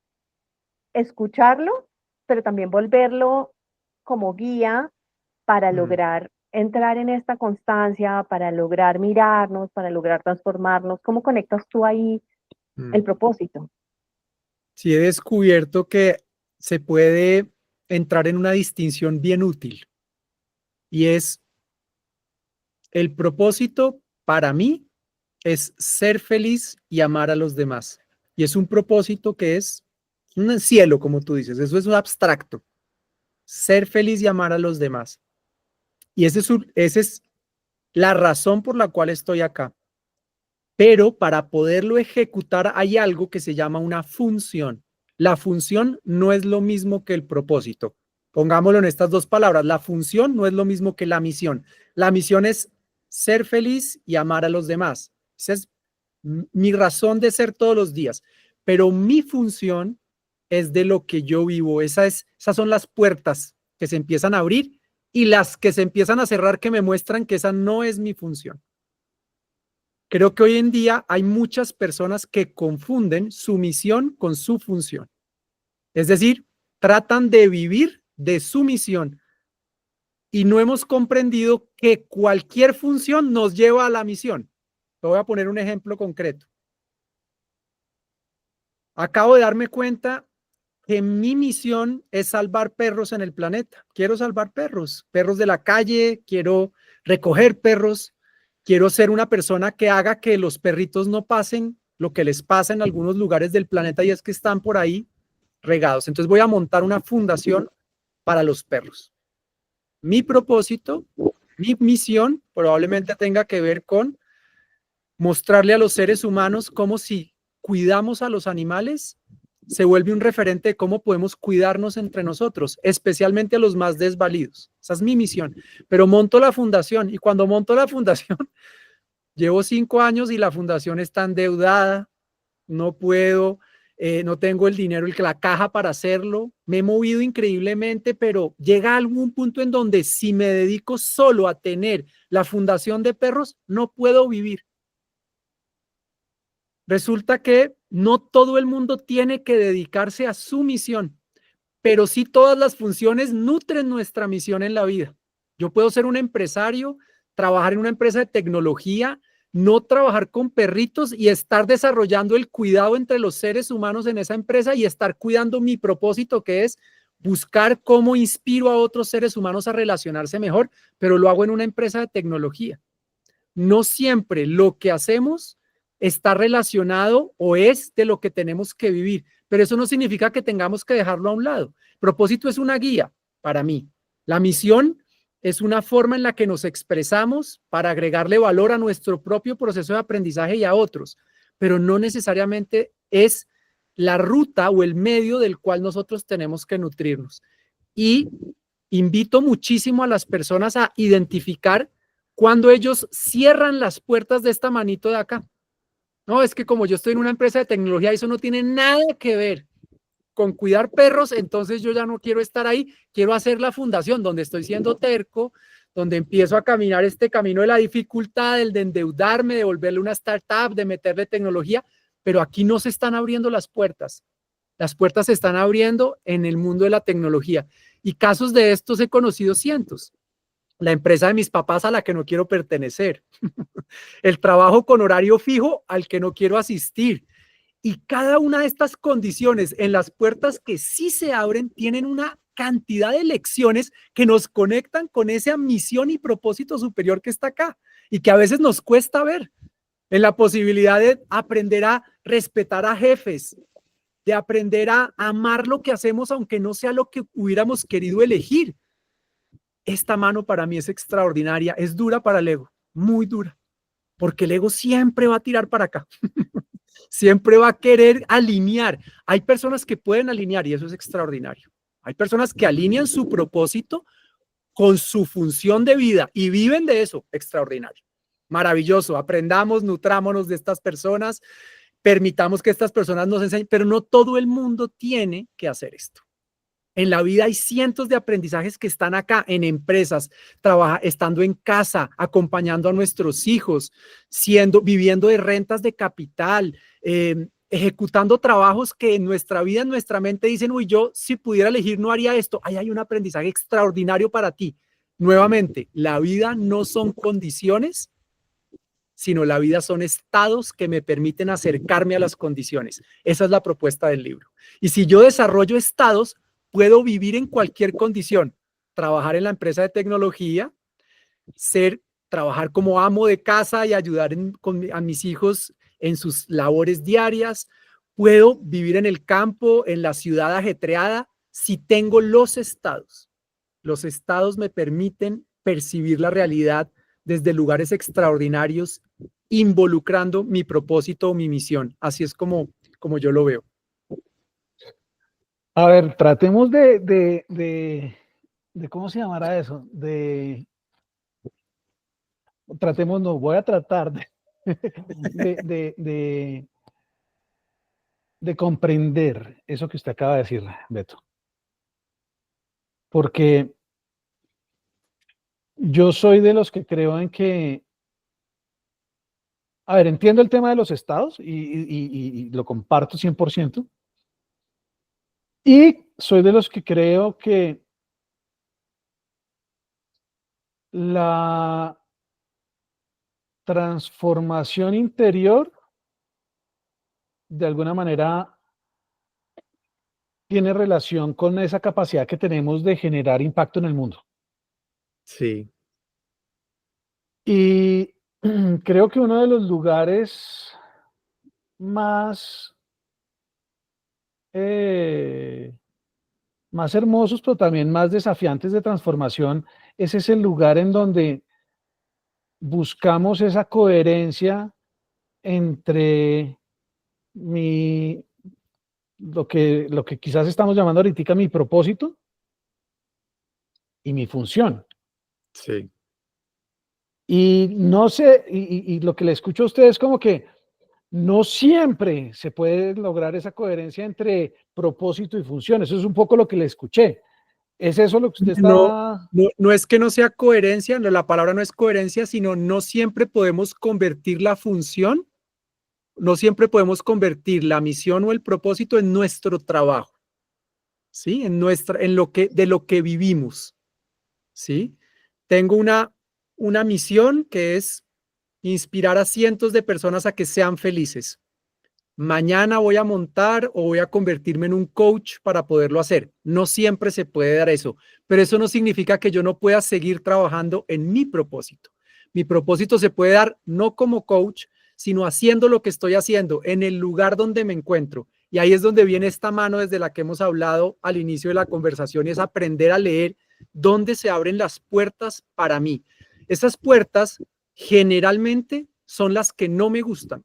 Speaker 4: escucharlo, pero también volverlo como guía para lograr entrar en esta constancia, para lograr mirarnos, para lograr transformarnos? ¿Cómo conectas tú ahí el propósito?
Speaker 3: Sí, he descubierto que se puede entrar en una distinción bien útil y es el propósito para mí es ser feliz y amar a los demás. Y es un propósito que es un cielo, como tú dices, eso es un abstracto. Ser feliz y amar a los demás. Y esa es la razón por la cual estoy acá. Pero para poderlo ejecutar hay algo que se llama una función. La función no es lo mismo que el propósito. Pongámoslo en estas dos palabras. La función no es lo mismo que la misión. La misión es ser feliz y amar a los demás. Esa es mi razón de ser todos los días. Pero mi función es de lo que yo vivo. Esas son las puertas que se empiezan a abrir y las que se empiezan a cerrar que me muestran que esa no es mi función. Creo que hoy en día hay muchas personas que confunden su misión con su función. Es decir, tratan de vivir de su misión y no hemos comprendido que cualquier función nos lleva a la misión. Te voy a poner un ejemplo concreto. Acabo de darme cuenta que mi misión es salvar perros en el planeta. Quiero salvar perros, perros de la calle, quiero recoger perros, quiero ser una persona que haga que los perritos no pasen lo que les pasa en algunos lugares del planeta y es que están por ahí regados. Entonces voy a montar una fundación para los perros. Mi propósito, mi misión probablemente tenga que ver con mostrarle a los seres humanos cómo si cuidamos a los animales se vuelve un referente de cómo podemos cuidarnos entre nosotros, especialmente a los más desvalidos. Esa es mi misión. Pero monto la fundación y cuando monto la fundación, llevo 5 años y la fundación está endeudada, no puedo, no tengo el dinero, la caja para hacerlo. Me he movido increíblemente, pero llega algún punto en donde si me dedico solo a tener la fundación de perros, no puedo vivir. Resulta que no todo el mundo tiene que dedicarse a su misión, pero sí todas las funciones nutren nuestra misión en la vida. Yo puedo ser un empresario, trabajar en una empresa de tecnología, no trabajar con perritos y estar desarrollando el cuidado entre los seres humanos en esa empresa y estar cuidando mi propósito, que es buscar cómo inspiro a otros seres humanos a relacionarse mejor, pero lo hago en una empresa de tecnología. No siempre lo que hacemos está relacionado o es de lo que tenemos que vivir, pero eso no significa que tengamos que dejarlo a un lado. Propósito es una guía para mí. La misión es una forma en la que nos expresamos para agregarle valor a nuestro propio proceso de aprendizaje y a otros, pero no necesariamente es la ruta o el medio del cual nosotros tenemos que nutrirnos. Y invito muchísimo a las personas a identificar cuando ellos cierran las puertas de esta manito de acá. No, es que como yo estoy en una empresa de tecnología, eso no tiene nada que ver con cuidar perros, entonces yo ya no quiero estar ahí, quiero hacer la fundación donde estoy siendo terco, donde empiezo a caminar este camino de la dificultad, el de endeudarme, de volverle una startup, de meterle tecnología, pero aquí no se están abriendo las puertas. Las puertas se están abriendo en el mundo de la tecnología y casos de estos he conocido cientos. La empresa de mis papás a la que no quiero pertenecer, el trabajo con horario fijo al que no quiero asistir. Y cada una de estas condiciones en las puertas que sí se abren tienen una cantidad de lecciones que nos conectan con esa misión y propósito superior que está acá y que a veces nos cuesta ver, en la posibilidad de aprender a respetar a jefes, de aprender a amar lo que hacemos aunque no sea lo que hubiéramos querido elegir. Esta mano para mí es extraordinaria, es dura para el ego, muy dura, porque el ego siempre va a tirar para acá. Siempre va a querer alinear. Hay personas que pueden alinear y eso es extraordinario. Hay personas que alinean su propósito con su función de vida y viven de eso. Extraordinario. Maravilloso. Aprendamos, nutrámonos de estas personas, permitamos que estas personas nos enseñen, pero no todo el mundo tiene que hacer esto. En la vida hay cientos de aprendizajes que están acá en empresas, estando en casa, acompañando a nuestros hijos, viviendo de rentas de capital, ejecutando trabajos que en nuestra vida, en nuestra mente dicen, uy, yo si pudiera elegir no haría esto. Ahí hay un aprendizaje extraordinario para ti. Nuevamente, la vida no son condiciones, sino la vida son estados que me permiten acercarme a las condiciones. Esa es la propuesta del libro. Y si yo desarrollo estados, puedo vivir en cualquier condición, trabajar en la empresa de tecnología, trabajar como amo de casa y ayudar a mis hijos en sus labores diarias, puedo vivir en el campo, en la ciudad ajetreada, si tengo los estados. Los estados me permiten percibir la realidad desde lugares extraordinarios, involucrando mi propósito o mi misión. Así es como yo lo veo.
Speaker 2: A ver, tratemos de ¿cómo se llamará eso? No, voy a tratar de comprender eso que usted acaba de decir, Beto. Porque yo soy de los que creo en que, a ver, entiendo el tema de los estados y lo comparto 100%. Y soy de los que creo que la transformación interior, de alguna manera, tiene relación con esa capacidad que tenemos de generar impacto en el mundo.
Speaker 3: Sí.
Speaker 2: Y creo que uno de los lugares más, más hermosos, pero también más desafiantes de transformación, es ese lugar en donde buscamos esa coherencia entre lo que quizás estamos llamando ahorita mi propósito y mi función.
Speaker 3: Sí.
Speaker 2: Y no sé, y lo que le escucho a usted es como que no siempre se puede lograr esa coherencia entre propósito y función. Eso es un poco lo que le escuché. ¿Es eso lo que usted está...?
Speaker 3: No es que no sea coherencia, la palabra no es coherencia, sino no siempre podemos convertir la función, no siempre podemos convertir la misión o el propósito en nuestro trabajo, ¿sí? De lo que vivimos, ¿sí? Tengo una misión que es inspirar a cientos de personas a que sean felices. Mañana voy a montar o voy a convertirme en un coach para poderlo hacer. No siempre se puede dar eso, pero eso no significa que yo no pueda seguir trabajando en mi propósito. Mi propósito se puede dar no como coach, sino haciendo lo que estoy haciendo en el lugar donde me encuentro. Y ahí es donde viene esta mano desde la que hemos hablado al inicio de la conversación, y es aprender a leer dónde se abren las puertas para mí. Esas puertas generalmente son las que no me gustan.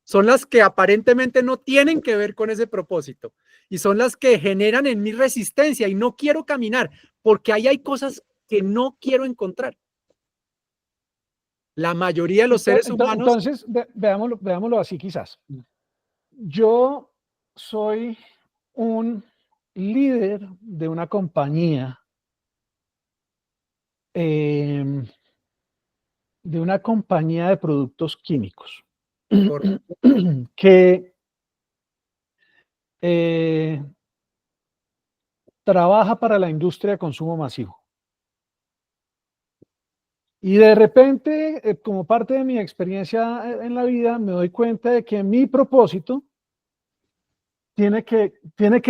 Speaker 3: Son las que aparentemente no tienen que ver con ese propósito y son las que generan en mí resistencia y no quiero caminar porque ahí hay cosas que no quiero encontrar. La mayoría de los seres humanos...
Speaker 2: Entonces, veámoslo así quizás. Yo soy un líder de una compañía, de productos químicos, que trabaja para la industria de consumo masivo. Y de repente, como parte de mi experiencia en la vida, me doy cuenta de que mi propósito tiene que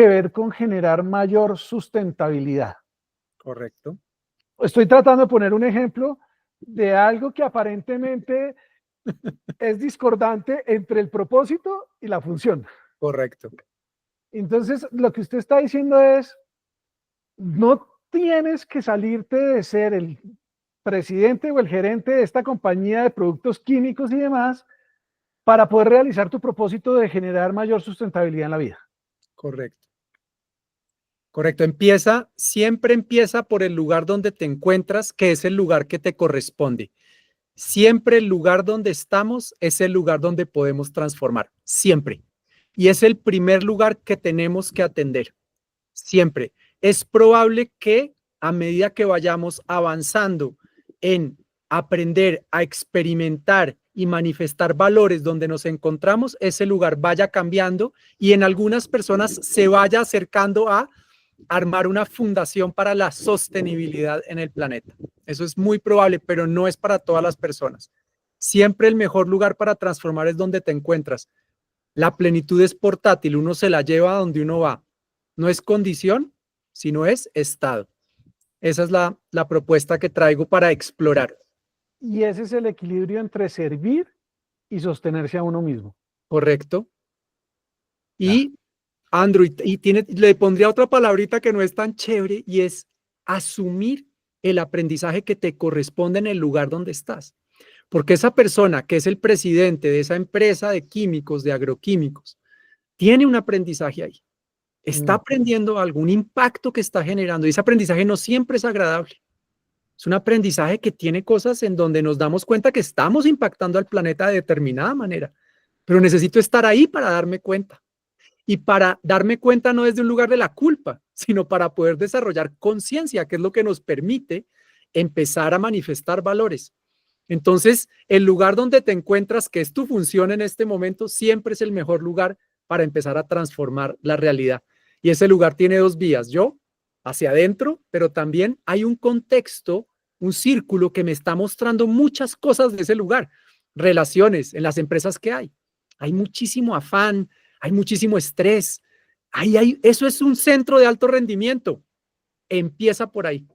Speaker 2: ver con generar mayor sustentabilidad.
Speaker 3: Correcto.
Speaker 2: Estoy tratando de poner un ejemplo de algo que aparentemente es discordante entre el propósito y la función.
Speaker 3: Correcto.
Speaker 2: Entonces, lo que usted está diciendo es, no tienes que salirte de ser el presidente o el gerente de esta compañía de productos químicos y demás para poder realizar tu propósito de generar mayor sustentabilidad en la vida.
Speaker 3: Correcto. Correcto. Siempre empieza por el lugar donde te encuentras, que es el lugar que te corresponde. Siempre el lugar donde estamos es el lugar donde podemos transformar. Siempre. Y es el primer lugar que tenemos que atender. Siempre. Es probable que a medida que vayamos avanzando en aprender a experimentar y manifestar valores donde nos encontramos, ese lugar vaya cambiando y en algunas personas se vaya acercando a armar una fundación para la sostenibilidad en el planeta. Eso es muy probable, pero no es para todas las personas. Siempre el mejor lugar para transformar es donde te encuentras. La plenitud es portátil, uno se la lleva a donde uno va. No es condición, sino es estado. Esa es la propuesta que traigo para explorar.
Speaker 2: Y ese es el equilibrio entre servir y sostenerse a uno mismo.
Speaker 3: Correcto. Y Andrew, le pondría otra palabrita que no es tan chévere y es asumir el aprendizaje que te corresponde en el lugar donde estás. Porque esa persona que es el presidente de esa empresa de químicos, de agroquímicos, tiene un aprendizaje ahí. Está aprendiendo algún impacto que está generando y ese aprendizaje no siempre es agradable. Es un aprendizaje que tiene cosas en donde nos damos cuenta que estamos impactando al planeta de determinada manera, pero necesito estar ahí para darme cuenta. Y para darme cuenta no desde un lugar de la culpa, sino para poder desarrollar conciencia, que es lo que nos permite empezar a manifestar valores. Entonces, el lugar donde te encuentras, que es tu función en este momento, siempre es el mejor lugar para empezar a transformar la realidad. Y ese lugar tiene dos vías, yo hacia adentro, pero también hay un contexto, un círculo que me está mostrando muchas cosas de ese lugar, relaciones en las empresas que hay. Hay muchísimo afán, hay muchísimo estrés. Eso es un centro de alto rendimiento. Empieza por ahí.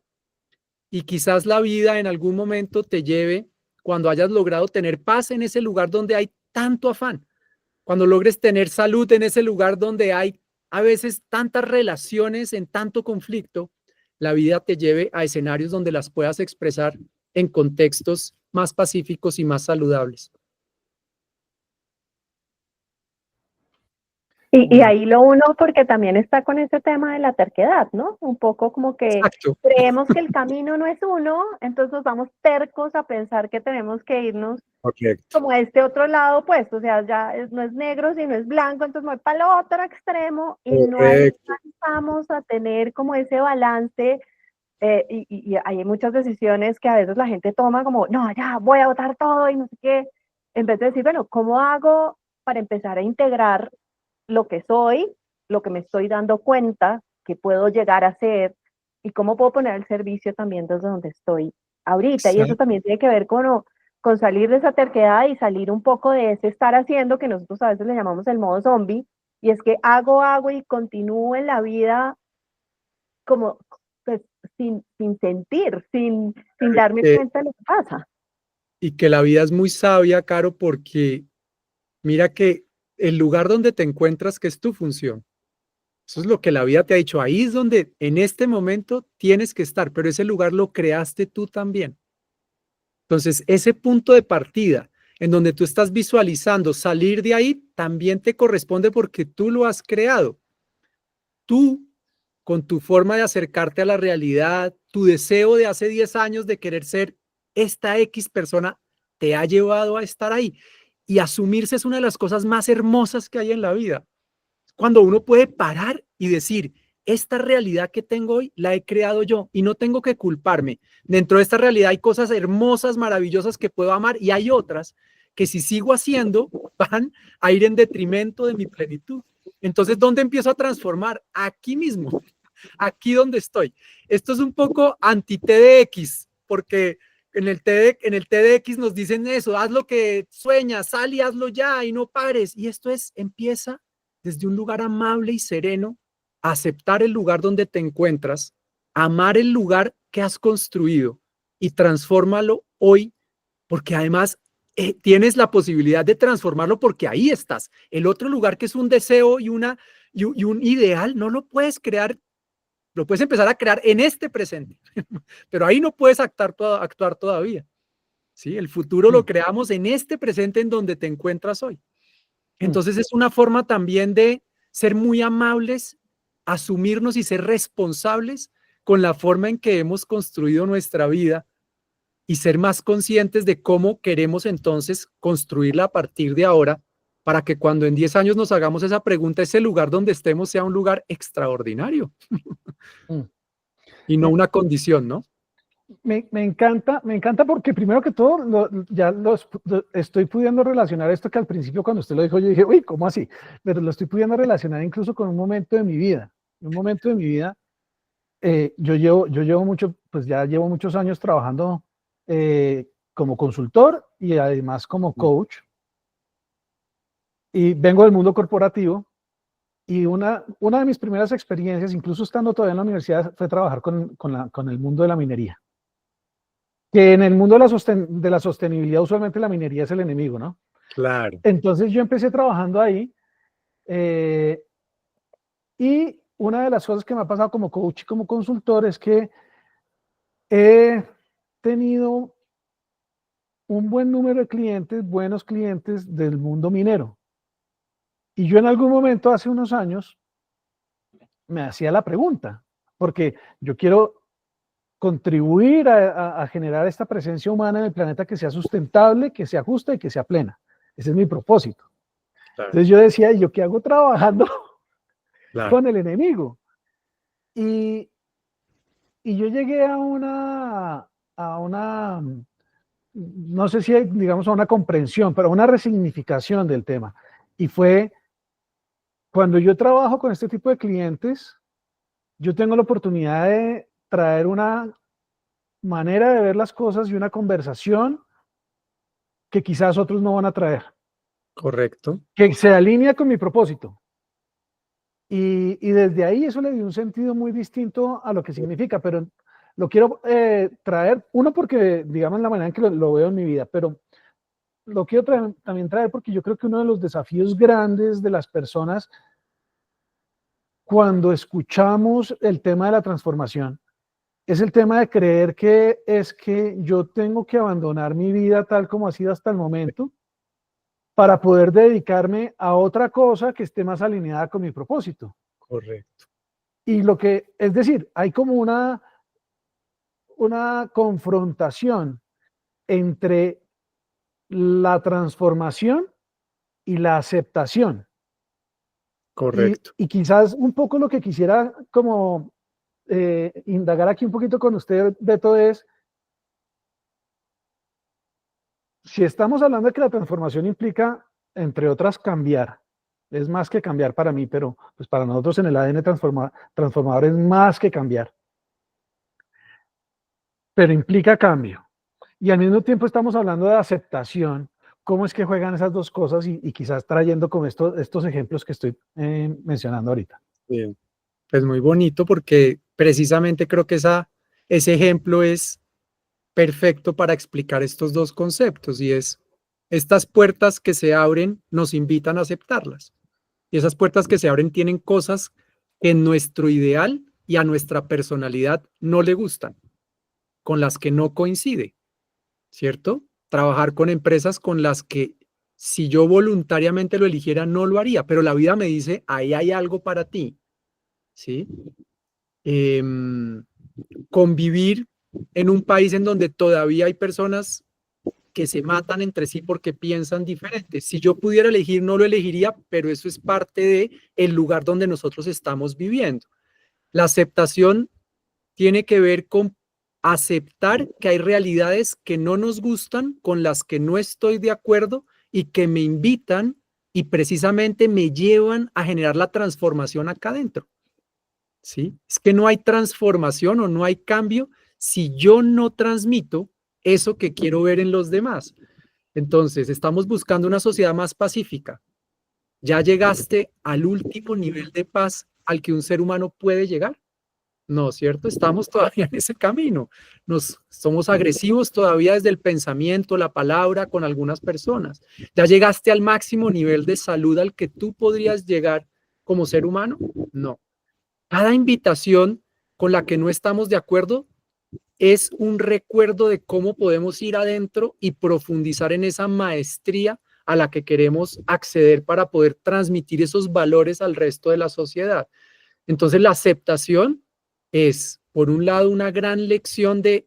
Speaker 3: Y quizás la vida en algún momento te lleve, cuando hayas logrado tener paz en ese lugar donde hay tanto afán, cuando logres tener salud en ese lugar donde hay a veces tantas relaciones en tanto conflicto, la vida te lleve a escenarios donde las puedas expresar en contextos más pacíficos y más saludables.
Speaker 4: Y ahí lo uno porque también está con ese tema de la terquedad, ¿no? Un poco como que
Speaker 3: Exacto.
Speaker 4: creemos que el camino no es uno, entonces nos vamos tercos a pensar que tenemos que irnos como a este otro lado, pues, o sea, no es negro, sino es blanco, entonces me voy para el otro extremo y no alcanzamos a tener como ese balance. Y hay muchas decisiones que a veces la gente toma como, no, ya voy a botar todo y no sé qué, en vez de decir, bueno, ¿cómo hago para empezar a integrar lo que soy, lo que me estoy dando cuenta que puedo llegar a ser y cómo puedo poner el servicio también desde donde estoy ahorita? Y eso también tiene que ver con salir de esa terquedad y salir un poco de ese estar haciendo que nosotros a veces le llamamos el modo zombie, y es que hago y continúo en la vida como pues, sin sentir, sin darme cuenta de lo que pasa.
Speaker 3: Y que la vida es muy sabia, Caro, porque mira que el lugar donde te encuentras, que es tu función, eso es lo que la vida te ha dicho, ahí es donde en este momento tienes que estar, pero ese lugar lo creaste tú también. Entonces, ese punto de partida en donde tú estás visualizando salir de ahí, también te corresponde porque tú lo has creado. Tú, con tu forma de acercarte a la realidad, tu deseo de hace 10 años de querer ser esta X persona, te ha llevado a estar ahí. Y asumirse es una de las cosas más hermosas que hay en la vida. Cuando uno puede parar y decir, esta realidad que tengo hoy la he creado yo y no tengo que culparme. Dentro de esta realidad hay cosas hermosas, maravillosas que puedo amar y hay otras que si sigo haciendo van a ir en detrimento de mi plenitud. Entonces, ¿dónde empiezo a transformar? Aquí mismo, aquí donde estoy. Esto es un poco anti-TDX, porque en el TDX nos dicen eso, haz lo que sueñas, sal y hazlo ya y no pares. Y esto es, empieza desde un lugar amable y sereno, a aceptar el lugar donde te encuentras, amar el lugar que has construido y transfórmalo hoy, porque además tienes la posibilidad de transformarlo porque ahí estás. El otro lugar que es un deseo y un ideal, no lo puedes crear, lo puedes empezar a crear en este presente, pero ahí no puedes actuar todavía. ¿Sí? El futuro lo creamos en este presente en donde te encuentras hoy. Entonces es una forma también de ser muy amables, asumirnos y ser responsables con la forma en que hemos construido nuestra vida y ser más conscientes de cómo queremos entonces construirla a partir de ahora para que cuando en 10 años nos hagamos esa pregunta, ese lugar donde estemos sea un lugar extraordinario y no una condición, ¿no?
Speaker 2: Me encanta porque primero que todo estoy pudiendo relacionar esto que al principio cuando usted lo dijo yo dije, uy, ¿cómo así? Pero lo estoy pudiendo relacionar incluso con un momento de mi vida. Un momento de mi vida, yo llevo mucho, pues ya llevo muchos años trabajando como consultor y además como coach. Y vengo del mundo corporativo y una de mis primeras experiencias, incluso estando todavía en la universidad, fue trabajar con el mundo de la minería. Que en el mundo de la sostenibilidad usualmente la minería es el enemigo, ¿no?
Speaker 3: Claro.
Speaker 2: Entonces yo empecé trabajando ahí y una de las cosas que me ha pasado como coach y como consultor es que he tenido un buen número de clientes, buenos clientes del mundo minero. Y yo en algún momento, hace unos años, me hacía la pregunta, porque yo quiero contribuir a generar esta presencia humana en el planeta que sea sustentable, que sea justa y que sea plena. Ese es mi propósito. Claro. Entonces yo decía, ¿y yo qué hago trabajando con el enemigo? Y yo llegué a una, no sé si digamos a una comprensión, pero a una resignificación del tema. Y fue, cuando yo trabajo con este tipo de clientes, yo tengo la oportunidad de traer una manera de ver las cosas y una conversación que quizás otros no van a traer.
Speaker 3: Correcto.
Speaker 2: Que se alinea con mi propósito. Y desde ahí eso le dio un sentido muy distinto a lo que significa, pero lo quiero traer, uno porque, digamos, la manera en que lo veo en mi vida, pero lo quiero también traer porque yo creo que uno de los desafíos grandes de las personas cuando escuchamos el tema de la transformación es el tema de creer que es que yo tengo que abandonar mi vida tal como ha sido hasta el momento para poder dedicarme a otra cosa que esté más alineada con mi propósito.
Speaker 3: Correcto.
Speaker 2: Y es decir, hay como una confrontación entre la transformación y la aceptación.
Speaker 3: Correcto.
Speaker 2: Y quizás un poco lo que quisiera como indagar aquí un poquito con usted, Beto, es si estamos hablando de que la transformación implica, entre otras, cambiar. Es más que cambiar para mí, pero pues para nosotros en el ADN transformador es más que cambiar. Pero implica cambio. Y al mismo tiempo estamos hablando de aceptación. ¿Cómo es que juegan esas dos cosas? Y quizás trayendo como estos ejemplos que estoy mencionando ahorita.
Speaker 3: Bien. Pues muy bonito porque precisamente creo que ese ejemplo es perfecto para explicar estos dos conceptos y es estas puertas que se abren nos invitan a aceptarlas. Y esas puertas que se abren tienen cosas que en nuestro ideal y a nuestra personalidad no le gustan, con las que no coincide, ¿cierto? Trabajar con empresas con las que si yo voluntariamente lo eligiera no lo haría, pero la vida me dice, ahí hay algo para ti, ¿sí? Convivir en un país en donde todavía hay personas que se matan entre sí porque piensan diferente. Si yo pudiera elegir, no lo elegiría, pero eso es parte de el lugar donde nosotros estamos viviendo. La aceptación tiene que ver con aceptar que hay realidades que no nos gustan, con las que no estoy de acuerdo y que me invitan y precisamente me llevan a generar la transformación acá adentro. ¿Sí? Es que no hay transformación o no hay cambio si yo no transmito eso que quiero ver en los demás. Entonces, estamos buscando una sociedad más pacífica. ¿Ya llegaste al último nivel de paz al que un ser humano puede llegar? No, ¿cierto? Estamos todavía en ese camino. Somos agresivos todavía desde el pensamiento, la palabra con algunas personas. ¿Ya llegaste al máximo nivel de salud al que tú podrías llegar como ser humano? No. Cada invitación con la que no estamos de acuerdo es un recuerdo de cómo podemos ir adentro y profundizar en esa maestría a la que queremos acceder para poder transmitir esos valores al resto de la sociedad. Entonces, la aceptación es, por un lado, una gran lección de,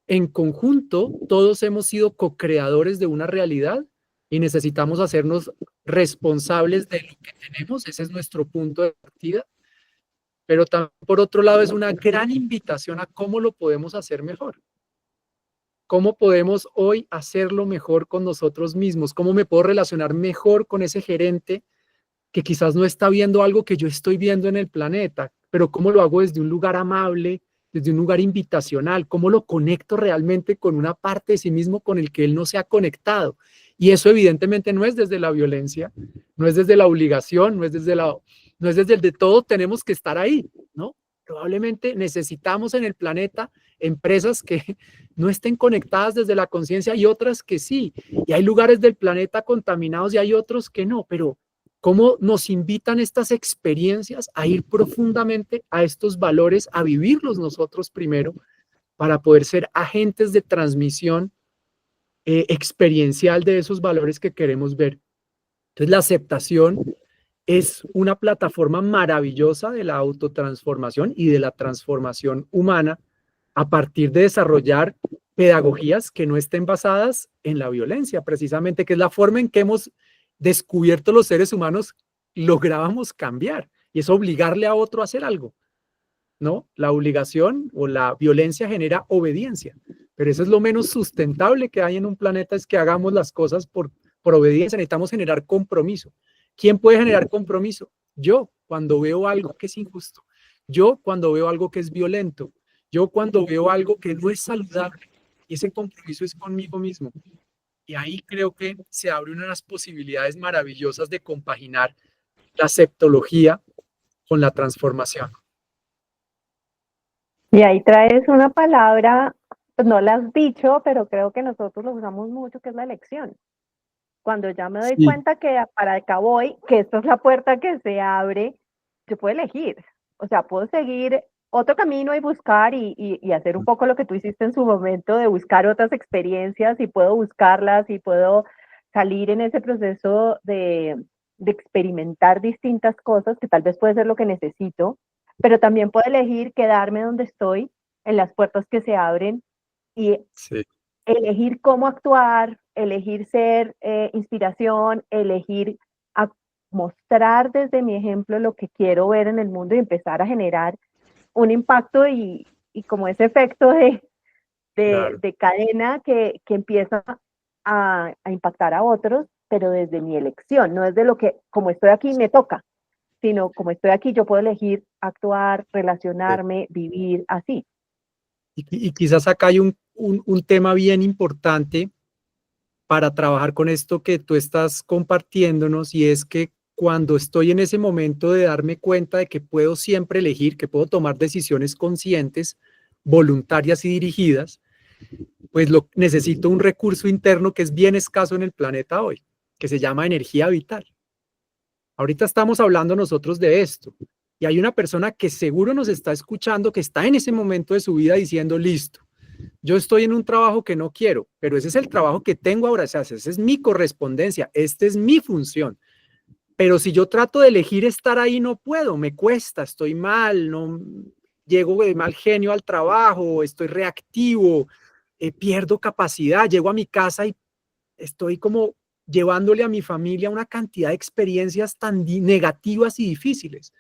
Speaker 3: en conjunto, todos hemos sido co-creadores de una realidad y necesitamos hacernos responsables de lo que tenemos. Ese es nuestro punto de partida. Pero también, por otro lado, es una gran invitación a cómo lo podemos hacer mejor. ¿Cómo podemos hoy hacerlo mejor con nosotros mismos? ¿Cómo me puedo relacionar mejor con ese gerente que quizás no está viendo algo que yo estoy viendo en el planeta? Pero ¿cómo lo hago desde un lugar amable, desde un lugar invitacional? ¿Cómo lo conecto realmente con una parte de sí mismo con el que él no se ha conectado? Y eso evidentemente no es desde la violencia, no es desde la obligación, no es desde el de todo tenemos que estar ahí, ¿no? Probablemente necesitamos en el planeta empresas que no estén conectadas desde la conciencia y otras que sí. Y hay lugares del planeta contaminados y hay otros que no, pero ¿cómo nos invitan estas experiencias a ir profundamente a estos valores, a vivirlos nosotros primero, para poder ser agentes de transmisión experiencial de esos valores que queremos ver? Entonces, la aceptación es una plataforma maravillosa de la autotransformación y de la transformación humana a partir de desarrollar pedagogías que no estén basadas en la violencia, precisamente, que es la forma en que hemos descubierto los seres humanos lográbamos cambiar, y es obligarle a otro a hacer algo, ¿no? La obligación o la violencia genera obediencia, pero eso es lo menos sustentable que hay en un planeta, es que hagamos las cosas por obediencia. Necesitamos generar compromiso. ¿Quién puede generar compromiso? Yo, cuando veo algo que es injusto. Yo, cuando veo algo que es violento. Yo, cuando veo algo que no es saludable. Y ese compromiso es conmigo mismo. Y ahí creo que se abre una de las posibilidades maravillosas de compaginar la aceptología con la transformación.
Speaker 4: Y ahí traes una palabra, pues no la has dicho, pero creo que nosotros lo usamos mucho, que es la elección. Cuando ya me doy cuenta que para acá voy, que esta es la puerta que se abre, yo puedo elegir. O sea, puedo seguir otro camino y buscar y hacer un poco lo que tú hiciste en su momento, de buscar otras experiencias, y puedo buscarlas y puedo salir en ese proceso de experimentar distintas cosas, que tal vez puede ser lo que necesito, pero también puedo elegir quedarme donde estoy, en las puertas que se abren, y elegir cómo actuar, elegir ser inspiración, elegir mostrar desde mi ejemplo lo que quiero ver en el mundo y empezar a generar un impacto y como ese efecto de cadena que empieza a impactar a otros, pero desde mi elección, no es de lo que, como estoy aquí, me toca, sino como estoy aquí, yo puedo elegir actuar, relacionarme, vivir así.
Speaker 3: Y quizás acá hay un tema bien importante para trabajar con esto que tú estás compartiéndonos, y es que cuando estoy en ese momento de darme cuenta de que puedo siempre elegir, que puedo tomar decisiones conscientes, voluntarias y dirigidas, pues necesito un recurso interno que es bien escaso en el planeta hoy, que se llama energía vital. Ahorita estamos hablando nosotros de esto, y hay una persona que seguro nos está escuchando, que está en ese momento de su vida diciendo, listo, yo estoy en un trabajo que no quiero, pero ese es el trabajo que tengo ahora, o sea, esa es mi correspondencia, esta es mi función. Pero si yo trato de elegir estar ahí, no puedo, me cuesta, estoy mal, no llego de mal genio al trabajo, estoy reactivo, pierdo capacidad, llego a mi casa y estoy como llevándole a mi familia una cantidad de experiencias tan negativas y difíciles.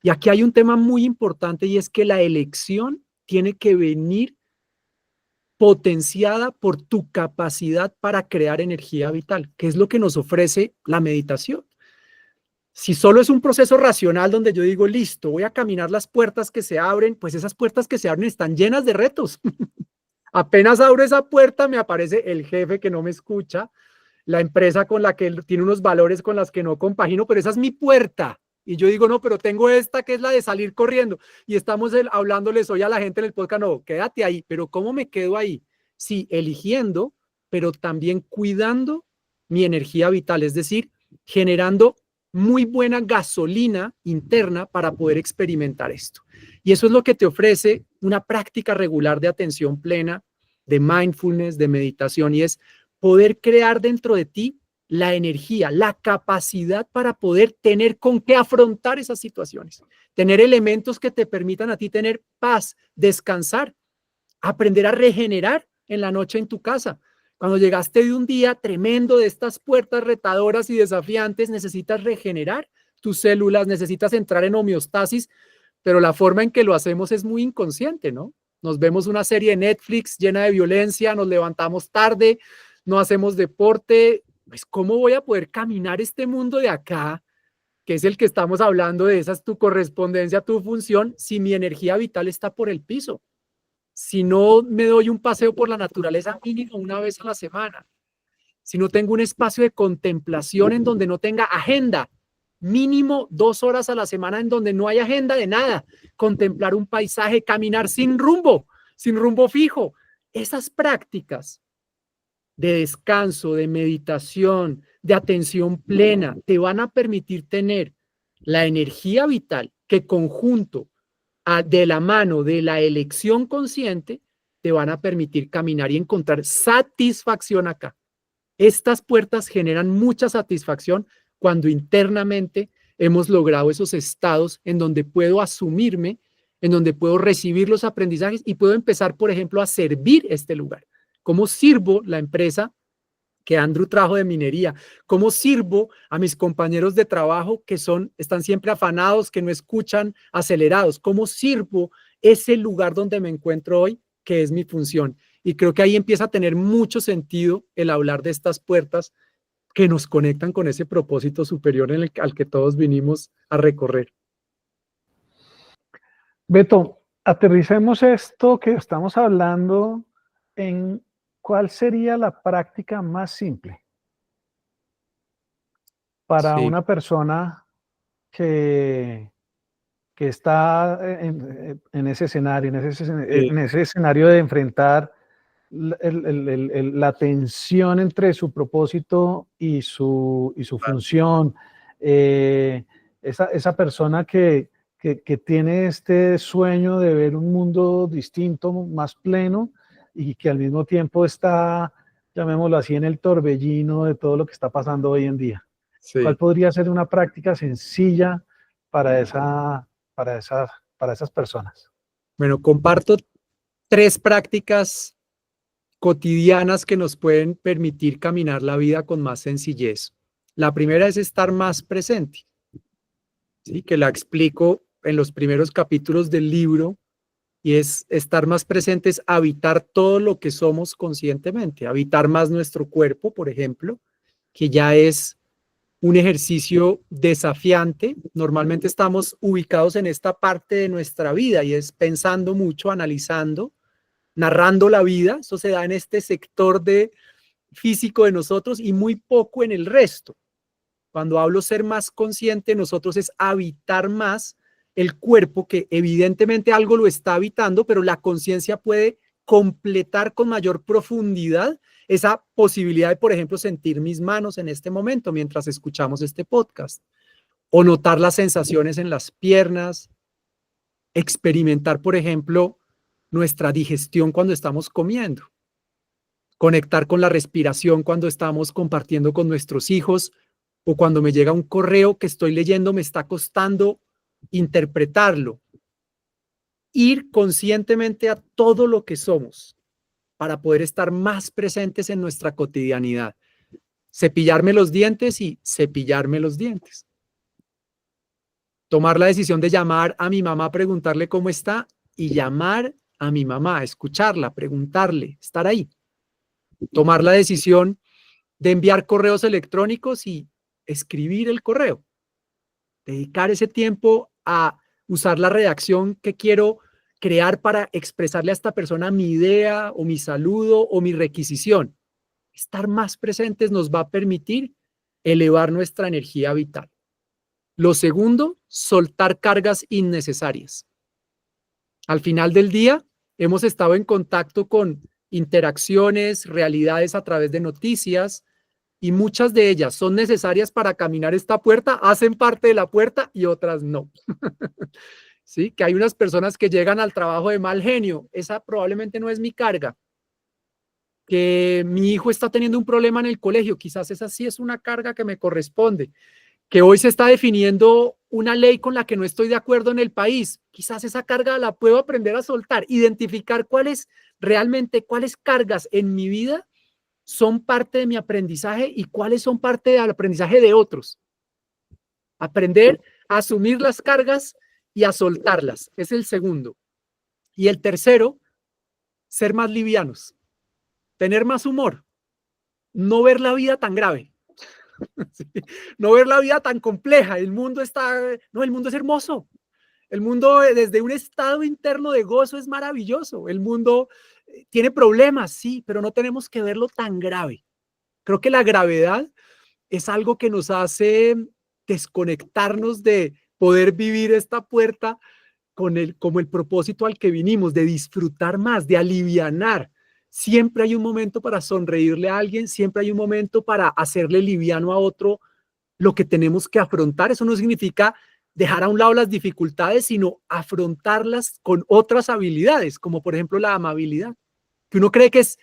Speaker 3: Y aquí hay un tema muy importante, y es que la elección tiene que venir potenciada por tu capacidad para crear energía vital, que es lo que nos ofrece la meditación. Si solo es un proceso racional donde yo digo, listo, voy a caminar las puertas que se abren, pues esas puertas que se abren están llenas de retos. Apenas abro esa puerta, me aparece el jefe que no me escucha, la empresa con la que tiene unos valores con las que no compagino, pero esa es mi puerta. Y yo digo, no, pero tengo esta que es la de salir corriendo. Y estamos hablándoles hoy a la gente en el podcast, no, quédate ahí. Pero ¿cómo me quedo ahí? Sí, eligiendo, pero también cuidando mi energía vital, es decir, generando muy buena gasolina interna para poder experimentar esto. Y eso es lo que te ofrece una práctica regular de atención plena, de mindfulness, de meditación, y es poder crear dentro de ti la energía, la capacidad para poder tener con qué afrontar esas situaciones, tener elementos que te permitan a ti tener paz, descansar, aprender a regenerar en la noche en tu casa. Cuando llegaste de un día tremendo de estas puertas retadoras y desafiantes, necesitas regenerar tus células, necesitas entrar en homeostasis, pero la forma en que lo hacemos es muy inconsciente, ¿no? Nos vemos una serie de Netflix llena de violencia, nos levantamos tarde, no hacemos deporte. Pues, ¿cómo voy a poder caminar este mundo de acá, que es el que estamos hablando de esa es tu correspondencia, tu función, si mi energía vital está por el piso? Si no me doy un paseo por la naturaleza mínimo una vez a la semana, si no tengo un espacio de contemplación en donde no tenga agenda, mínimo 2 horas a la semana en donde no hay agenda de nada, contemplar un paisaje, caminar sin rumbo fijo, esas prácticas de descanso, de meditación, de atención plena, te van a permitir tener la energía vital que conjunto de la mano de la elección consciente te van a permitir caminar y encontrar satisfacción acá. Estas puertas generan mucha satisfacción cuando internamente hemos logrado esos estados en donde puedo asumirme, en donde puedo recibir los aprendizajes y puedo empezar, por ejemplo, a servir este lugar. ¿Cómo sirvo la empresa que Andrew trajo de minería? ¿Cómo sirvo a mis compañeros de trabajo que están siempre afanados, que no escuchan, acelerados? ¿Cómo sirvo ese lugar donde me encuentro hoy, que es mi función? Y creo que ahí empieza a tener mucho sentido el hablar de estas puertas que nos conectan con ese propósito superior al que todos vinimos a recorrer.
Speaker 2: Beto, aterricemos esto que estamos hablando en cuál sería la práctica más simple para una persona que está en ese escenario, en ese escenario de enfrentar la tensión entre su propósito y su función. Esa persona que tiene este sueño de ver un mundo distinto, más pleno, y que al mismo tiempo está, llamémoslo así, en el torbellino de todo lo que está pasando hoy en día. Sí. ¿Cuál podría ser una práctica sencilla para esas personas?
Speaker 3: Bueno, comparto 3 prácticas cotidianas que nos pueden permitir caminar la vida con más sencillez. La primera es estar más presente, ¿sí? Que la explico en los primeros capítulos del libro, y es estar más presente, es habitar todo lo que somos conscientemente, habitar más nuestro cuerpo, por ejemplo, que ya es un ejercicio desafiante. Normalmente estamos ubicados en esta parte de nuestra vida y es pensando mucho, analizando, narrando la vida. Eso se da en este sector físico de nosotros y muy poco en el resto. Cuando hablo ser más consciente, nosotros es habitar más el cuerpo, que evidentemente algo lo está habitando, pero la conciencia puede completar con mayor profundidad esa posibilidad de, por ejemplo, sentir mis manos en este momento mientras escuchamos este podcast, o notar las sensaciones en las piernas, experimentar, por ejemplo, nuestra digestión cuando estamos comiendo, conectar con la respiración cuando estamos compartiendo con nuestros hijos, o cuando me llega un correo que estoy leyendo, me está costando interpretarlo. Ir conscientemente a todo lo que somos para poder estar más presentes en nuestra cotidianidad. Cepillarme los dientes y cepillarme los dientes. Tomar la decisión de llamar a mi mamá, preguntarle cómo está y llamar a mi mamá, escucharla, preguntarle, estar ahí, tomar la decisión de enviar correos electrónicos y escribir el correo, dedicar ese tiempo a usar la redacción que quiero crear para expresarle a esta persona mi idea o mi saludo o mi requisición. Estar más presentes nos va a permitir elevar nuestra energía vital. Lo segundo, soltar cargas innecesarias. Al final del día, hemos estado en contacto con interacciones, realidades a través de noticias, y muchas de ellas son necesarias para caminar esta puerta, hacen parte de la puerta y otras no. ¿Sí? Que hay unas personas que llegan al trabajo de mal genio, esa probablemente no es mi carga. Que mi hijo está teniendo un problema en el colegio, quizás esa sí es una carga que me corresponde. Que hoy se está definiendo una ley con la que no estoy de acuerdo en el país, quizás esa carga la puedo aprender a soltar, identificar cuáles cargas en mi vida son parte de mi aprendizaje y cuáles son parte del aprendizaje de otros. Aprender a asumir las cargas y a soltarlas, es el segundo. Y el tercero, ser más livianos, tener más humor, no ver la vida tan grave. Sí, no ver la vida tan compleja. El mundo es hermoso. El mundo desde un estado interno de gozo es maravilloso. El mundo tiene problemas, sí, pero no tenemos que verlo tan grave. Creo que la gravedad es algo que nos hace desconectarnos de poder vivir esta puerta como el propósito al que vinimos, de disfrutar más, de alivianar. Siempre hay un momento para sonreírle a alguien, siempre hay un momento para hacerle liviano a otro lo que tenemos que afrontar. Eso no significa dejar a un lado las dificultades, sino afrontarlas con otras habilidades, como por ejemplo la amabilidad, que uno cree que es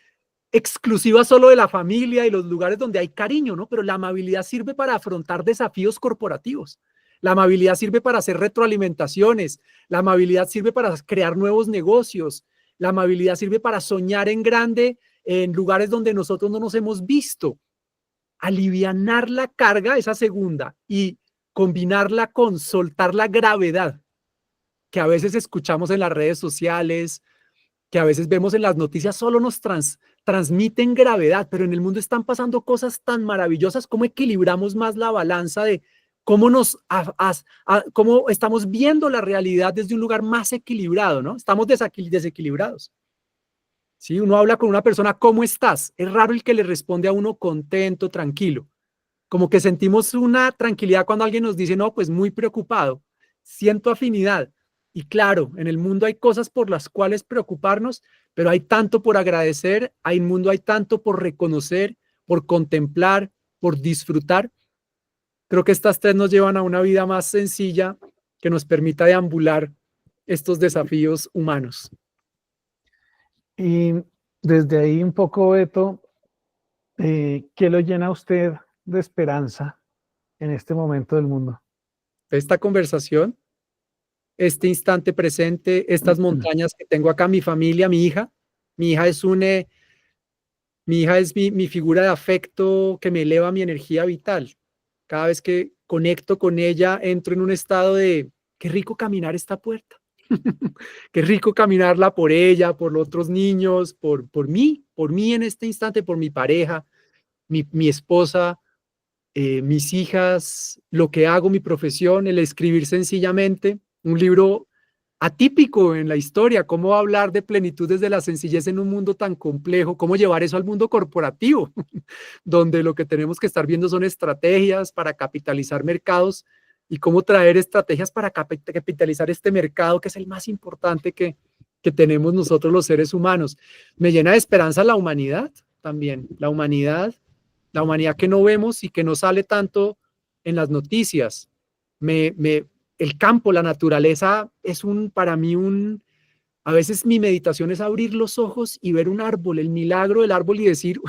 Speaker 3: exclusiva solo de la familia y los lugares donde hay cariño, ¿no? Pero la amabilidad sirve para afrontar desafíos corporativos. La amabilidad sirve para hacer retroalimentaciones. La amabilidad sirve para crear nuevos negocios. La amabilidad sirve para soñar en grande en lugares donde nosotros no nos hemos visto. Alivianar la carga, esa segunda, y combinarla con soltar la gravedad que a veces escuchamos en las redes sociales, que a veces vemos en las noticias, solo nos transmiten gravedad, pero en el mundo están pasando cosas tan maravillosas. ¿Cómo equilibramos más la balanza de cómo cómo estamos viendo la realidad desde un lugar más equilibrado, ¿no? Estamos desequilibrados. ¿Sí? Uno habla con una persona, ¿cómo estás? Es raro el que le responde a uno contento, tranquilo. Como que sentimos una tranquilidad cuando alguien nos dice, no, pues muy preocupado, siento afinidad. Y claro, en el mundo hay cosas por las cuales preocuparnos, pero hay tanto por agradecer, hay tanto por reconocer, por contemplar, por disfrutar. Creo que estas tres nos llevan a una vida más sencilla que nos permita deambular estos desafíos humanos.
Speaker 2: Y desde ahí un poco, Beto, ¿qué lo llena a usted de esperanza en este momento del mundo?
Speaker 3: Esta conversación, este instante presente, estas montañas que tengo acá, mi familia, mi hija es mi figura de afecto que me eleva mi energía vital. Cada vez que conecto con ella, entro en un estado de qué rico caminar esta puerta. Qué rico caminarla por ella, por los otros niños, por mí en este instante, por mi pareja, mi esposa, mis hijas, lo que hago, mi profesión, el escribir sencillamente, un libro atípico en la historia, cómo hablar de plenitud desde la sencillez en un mundo tan complejo, cómo llevar eso al mundo corporativo, donde lo que tenemos que estar viendo son estrategias para capitalizar mercados y cómo traer estrategias para capitalizar este mercado que es el más importante que tenemos nosotros los seres humanos. Me llena de esperanza la humanidad también, la humanidad que no vemos y que no sale tanto en las noticias. El campo, la naturaleza es para mí a veces mi meditación es abrir los ojos y ver un árbol, el milagro del árbol y decir,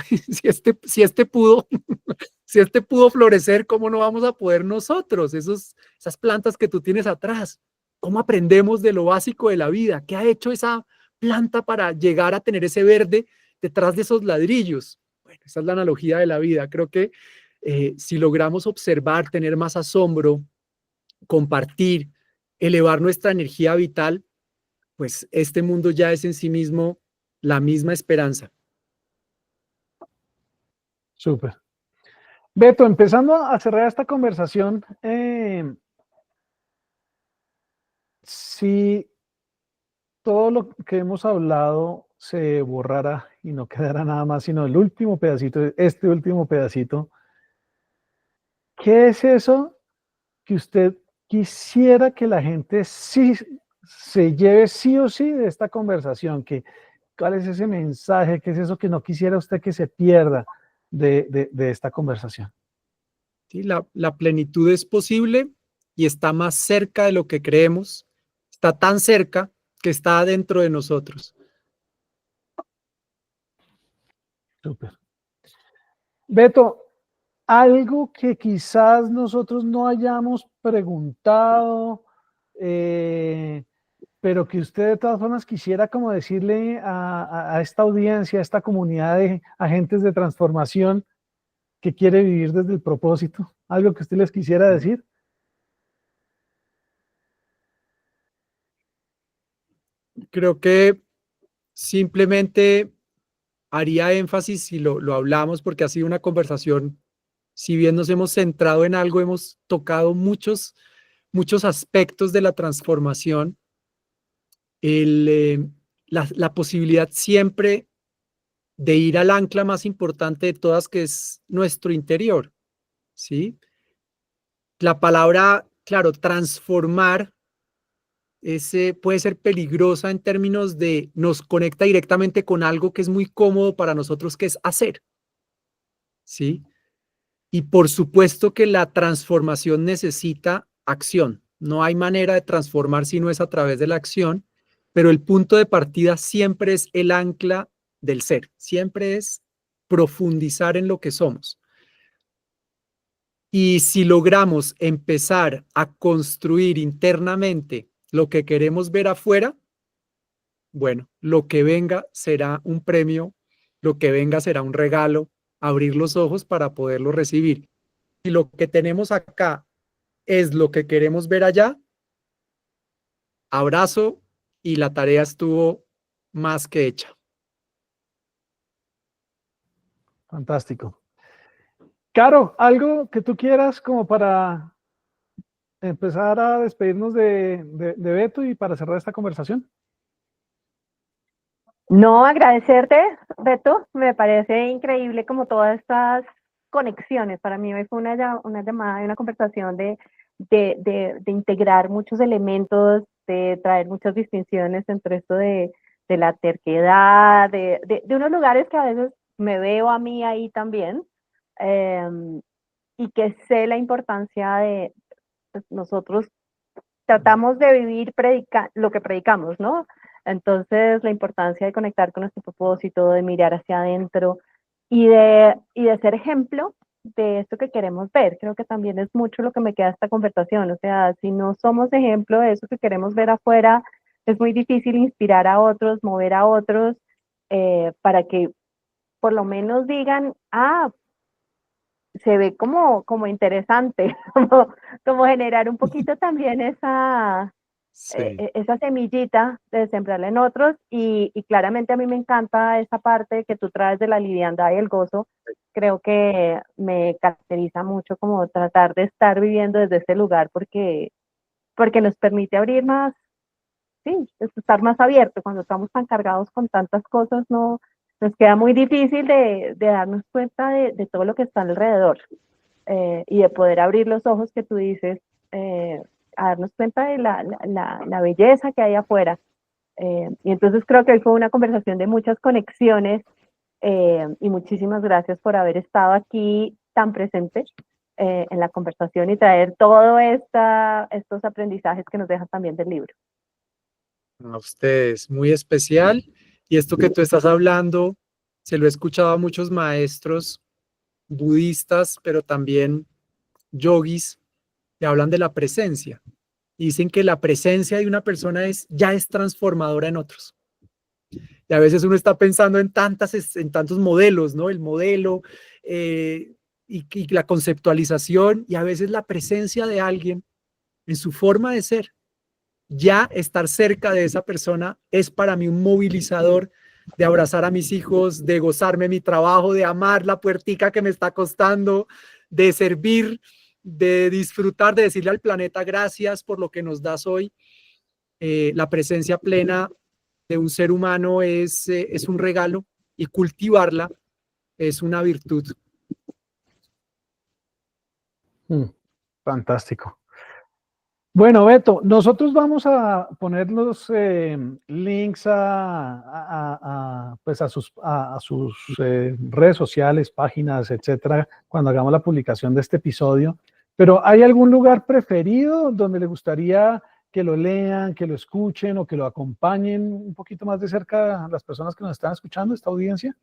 Speaker 3: si este pudo florecer, ¿cómo no vamos a poder nosotros? Esas plantas que tú tienes atrás, ¿cómo aprendemos de lo básico de la vida? ¿Qué ha hecho esa planta para llegar a tener ese verde detrás de esos ladrillos? Bueno, esa es la analogía de la vida. Creo que si logramos observar, tener más asombro, compartir, elevar nuestra energía vital, pues este mundo ya es en sí mismo la misma esperanza.
Speaker 2: Súper. Beto, empezando a cerrar esta conversación, si todo lo que hemos hablado se borrara y no quedara nada más, sino el último pedacito, este último pedacito, ¿qué es eso que usted quisiera que la gente sí se lleve sí o sí de esta conversación? ¿Cuál es ese mensaje? ¿Qué es eso que no quisiera usted que se pierda de esta conversación?
Speaker 3: ¿Sí? La plenitud es posible y está más cerca de lo que creemos. Está tan cerca que está dentro de nosotros.
Speaker 2: Súper. Beto, algo que quizás nosotros no hayamos preguntado, pero que usted de todas formas quisiera como decirle a esta audiencia, a esta comunidad de agentes de transformación que quiere vivir desde el propósito, algo que usted les quisiera decir.
Speaker 3: Creo que simplemente haría énfasis, y lo hablamos porque ha sido una conversación, si bien nos hemos centrado en algo, hemos tocado muchos aspectos de la transformación, la posibilidad siempre de ir al ancla más importante de todas, que es nuestro interior, ¿sí? La palabra, claro, transformar, puede ser peligrosa en términos de nos conecta directamente con algo que es muy cómodo para nosotros, que es hacer, ¿sí? Y por supuesto que la transformación necesita acción. No hay manera de transformar si no es a través de la acción, pero el punto de partida siempre es el ancla del ser, siempre es profundizar en lo que somos. Y si logramos empezar a construir internamente lo que queremos ver afuera, bueno, lo que venga será un premio, lo que venga será un regalo, abrir los ojos para poderlo recibir. Si lo que tenemos acá es lo que queremos ver allá, abrazo, y la tarea estuvo más que hecha.
Speaker 2: Fantástico. Caro, algo que tú quieras como para empezar a despedirnos de Beto y para cerrar esta conversación.
Speaker 4: No, agradecerte, Beto, me parece increíble como todas estas conexiones. Para mí hoy fue una llamada y una conversación de integrar muchos elementos, de traer muchas distinciones entre esto de la terquedad, de unos lugares que a veces me veo a mí ahí también, y que sé la importancia de pues, nosotros tratamos de vivir lo que predicamos, ¿no? Entonces, la importancia de conectar con nuestro propósito, de mirar hacia adentro y de ser ejemplo de esto que queremos ver. Creo que también es mucho lo que me queda de esta conversación. O sea, si no somos ejemplo de eso que queremos ver afuera, es muy difícil inspirar a otros, mover a otros, para que por lo menos digan, ah, se ve como interesante, como generar un poquito también
Speaker 3: Sí.
Speaker 4: esa semillita de sembrarla en otros y claramente a mí me encanta esa parte que tú traes de la liviandad y el gozo. Creo que me caracteriza mucho como tratar de estar viviendo desde ese lugar porque nos permite abrir más, sí, estar más abierto. Cuando estamos tan cargados con tantas cosas, no, nos queda muy difícil de darnos cuenta de todo lo que está alrededor, y de poder abrir los ojos que tú dices, a darnos cuenta de la belleza que hay afuera. Y entonces creo que hoy fue una conversación de muchas conexiones, y muchísimas gracias por haber estado aquí tan presente, en la conversación y traer todos estos aprendizajes que nos dejan también del libro.
Speaker 3: A ustedes, muy especial. Y esto que tú estás hablando, se lo he escuchado a muchos maestros budistas, pero también yogis, que hablan de la presencia. Y dicen que la presencia de una persona ya es transformadora en otros. Y a veces uno está pensando en tantos modelos, ¿no? El modelo, y la conceptualización, y a veces la presencia de alguien en su forma de ser ya estar cerca de esa persona es para mí un movilizador de abrazar a mis hijos, de gozarme mi trabajo, de amar la puertica que me está costando, de servir, de disfrutar, de decirle al planeta gracias por lo que nos das hoy. La presencia plena de un ser humano es un regalo y cultivarla es una virtud.
Speaker 2: Fantástico. Bueno, Beto, nosotros vamos a poner los links pues a sus redes sociales, páginas, etcétera, cuando hagamos la publicación de este episodio. Pero ¿hay algún lugar preferido donde le gustaría que lo lean, que lo escuchen o que lo acompañen un poquito más de cerca a las personas que nos están escuchando, esta audiencia?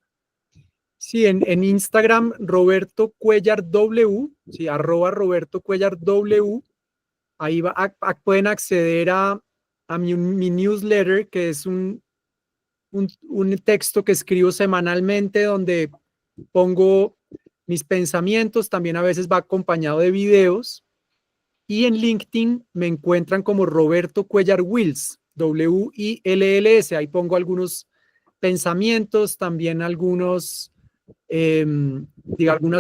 Speaker 3: Sí, en Instagram, Roberto Cuellar W, sí, @RobertoCuellarW. Ahí pueden acceder a mi newsletter, que es un texto que escribo semanalmente donde pongo mis pensamientos, también a veces va acompañado de videos. Y en LinkedIn me encuentran como Roberto Cuellar Wills, WILLS. Ahí pongo algunos pensamientos, también algunas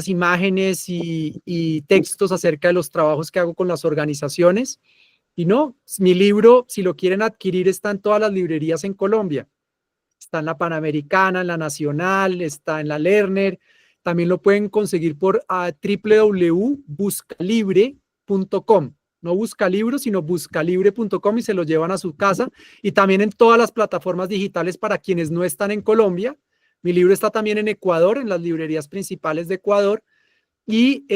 Speaker 3: imágenes y textos acerca de los trabajos que hago con las organizaciones. Y no, mi libro, si lo quieren adquirir, está en todas las librerías en Colombia. Está en la Panamericana, en la Nacional, está en la Lerner. También lo pueden conseguir por www.buscalibre.com. No Buscalibros, sino buscalibre.com, y se lo llevan a su casa. Y también en todas las plataformas digitales para quienes no están en Colombia. Mi libro está también en Ecuador, en las librerías principales de Ecuador. Y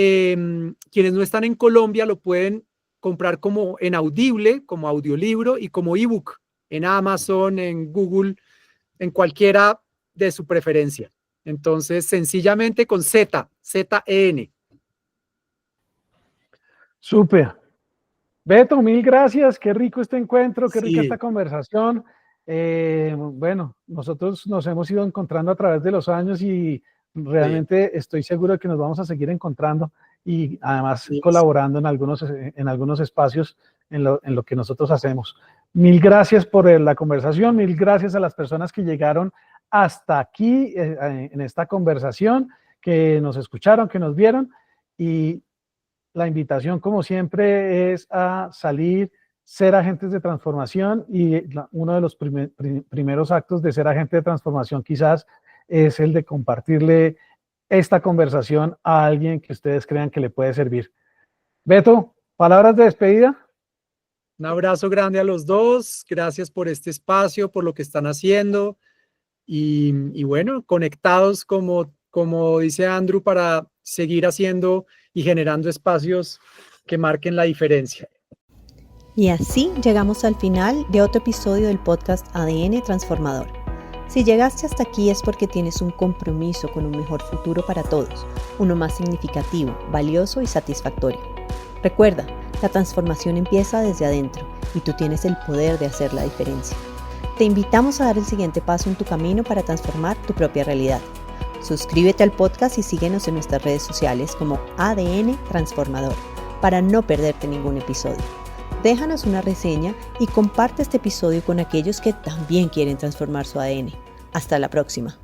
Speaker 3: quienes no están en Colombia lo pueden comprar como en Audible, como audiolibro y como ebook, en Amazon, en Google, en cualquiera de su preferencia. Entonces, sencillamente con Z-E-N.
Speaker 2: Súper. Beto, mil gracias. Qué rico este encuentro, qué rica esta conversación. Bueno, nosotros nos hemos ido encontrando a través de los años y realmente estoy seguro de que nos vamos a seguir encontrando y además colaborando en algunos espacios en lo que nosotros hacemos. Mil gracias por la conversación, mil gracias a las personas que llegaron hasta aquí en esta conversación, que nos escucharon, que nos vieron, y la invitación, como siempre, es a salir, ser agentes de transformación, y uno de los primeros actos de ser agente de transformación quizás es el de compartirle esta conversación a alguien que ustedes crean que le puede servir. Beto, palabras de despedida.
Speaker 3: Un abrazo grande a los dos. Gracias por este espacio, por lo que están haciendo. Y bueno, conectados como dice Andrew, para seguir haciendo y generando espacios que marquen la diferencia.
Speaker 1: Y así llegamos al final de otro episodio del podcast ADN Transformador. Si llegaste hasta aquí es porque tienes un compromiso con un mejor futuro para todos, uno más significativo, valioso y satisfactorio. Recuerda, la transformación empieza desde adentro y tú tienes el poder de hacer la diferencia. Te invitamos a dar el siguiente paso en tu camino para transformar tu propia realidad. Suscríbete al podcast y síguenos en nuestras redes sociales como ADN Transformador para no perderte ningún episodio. Déjanos una reseña y comparte este episodio con aquellos que también quieren transformar su ADN. Hasta la próxima.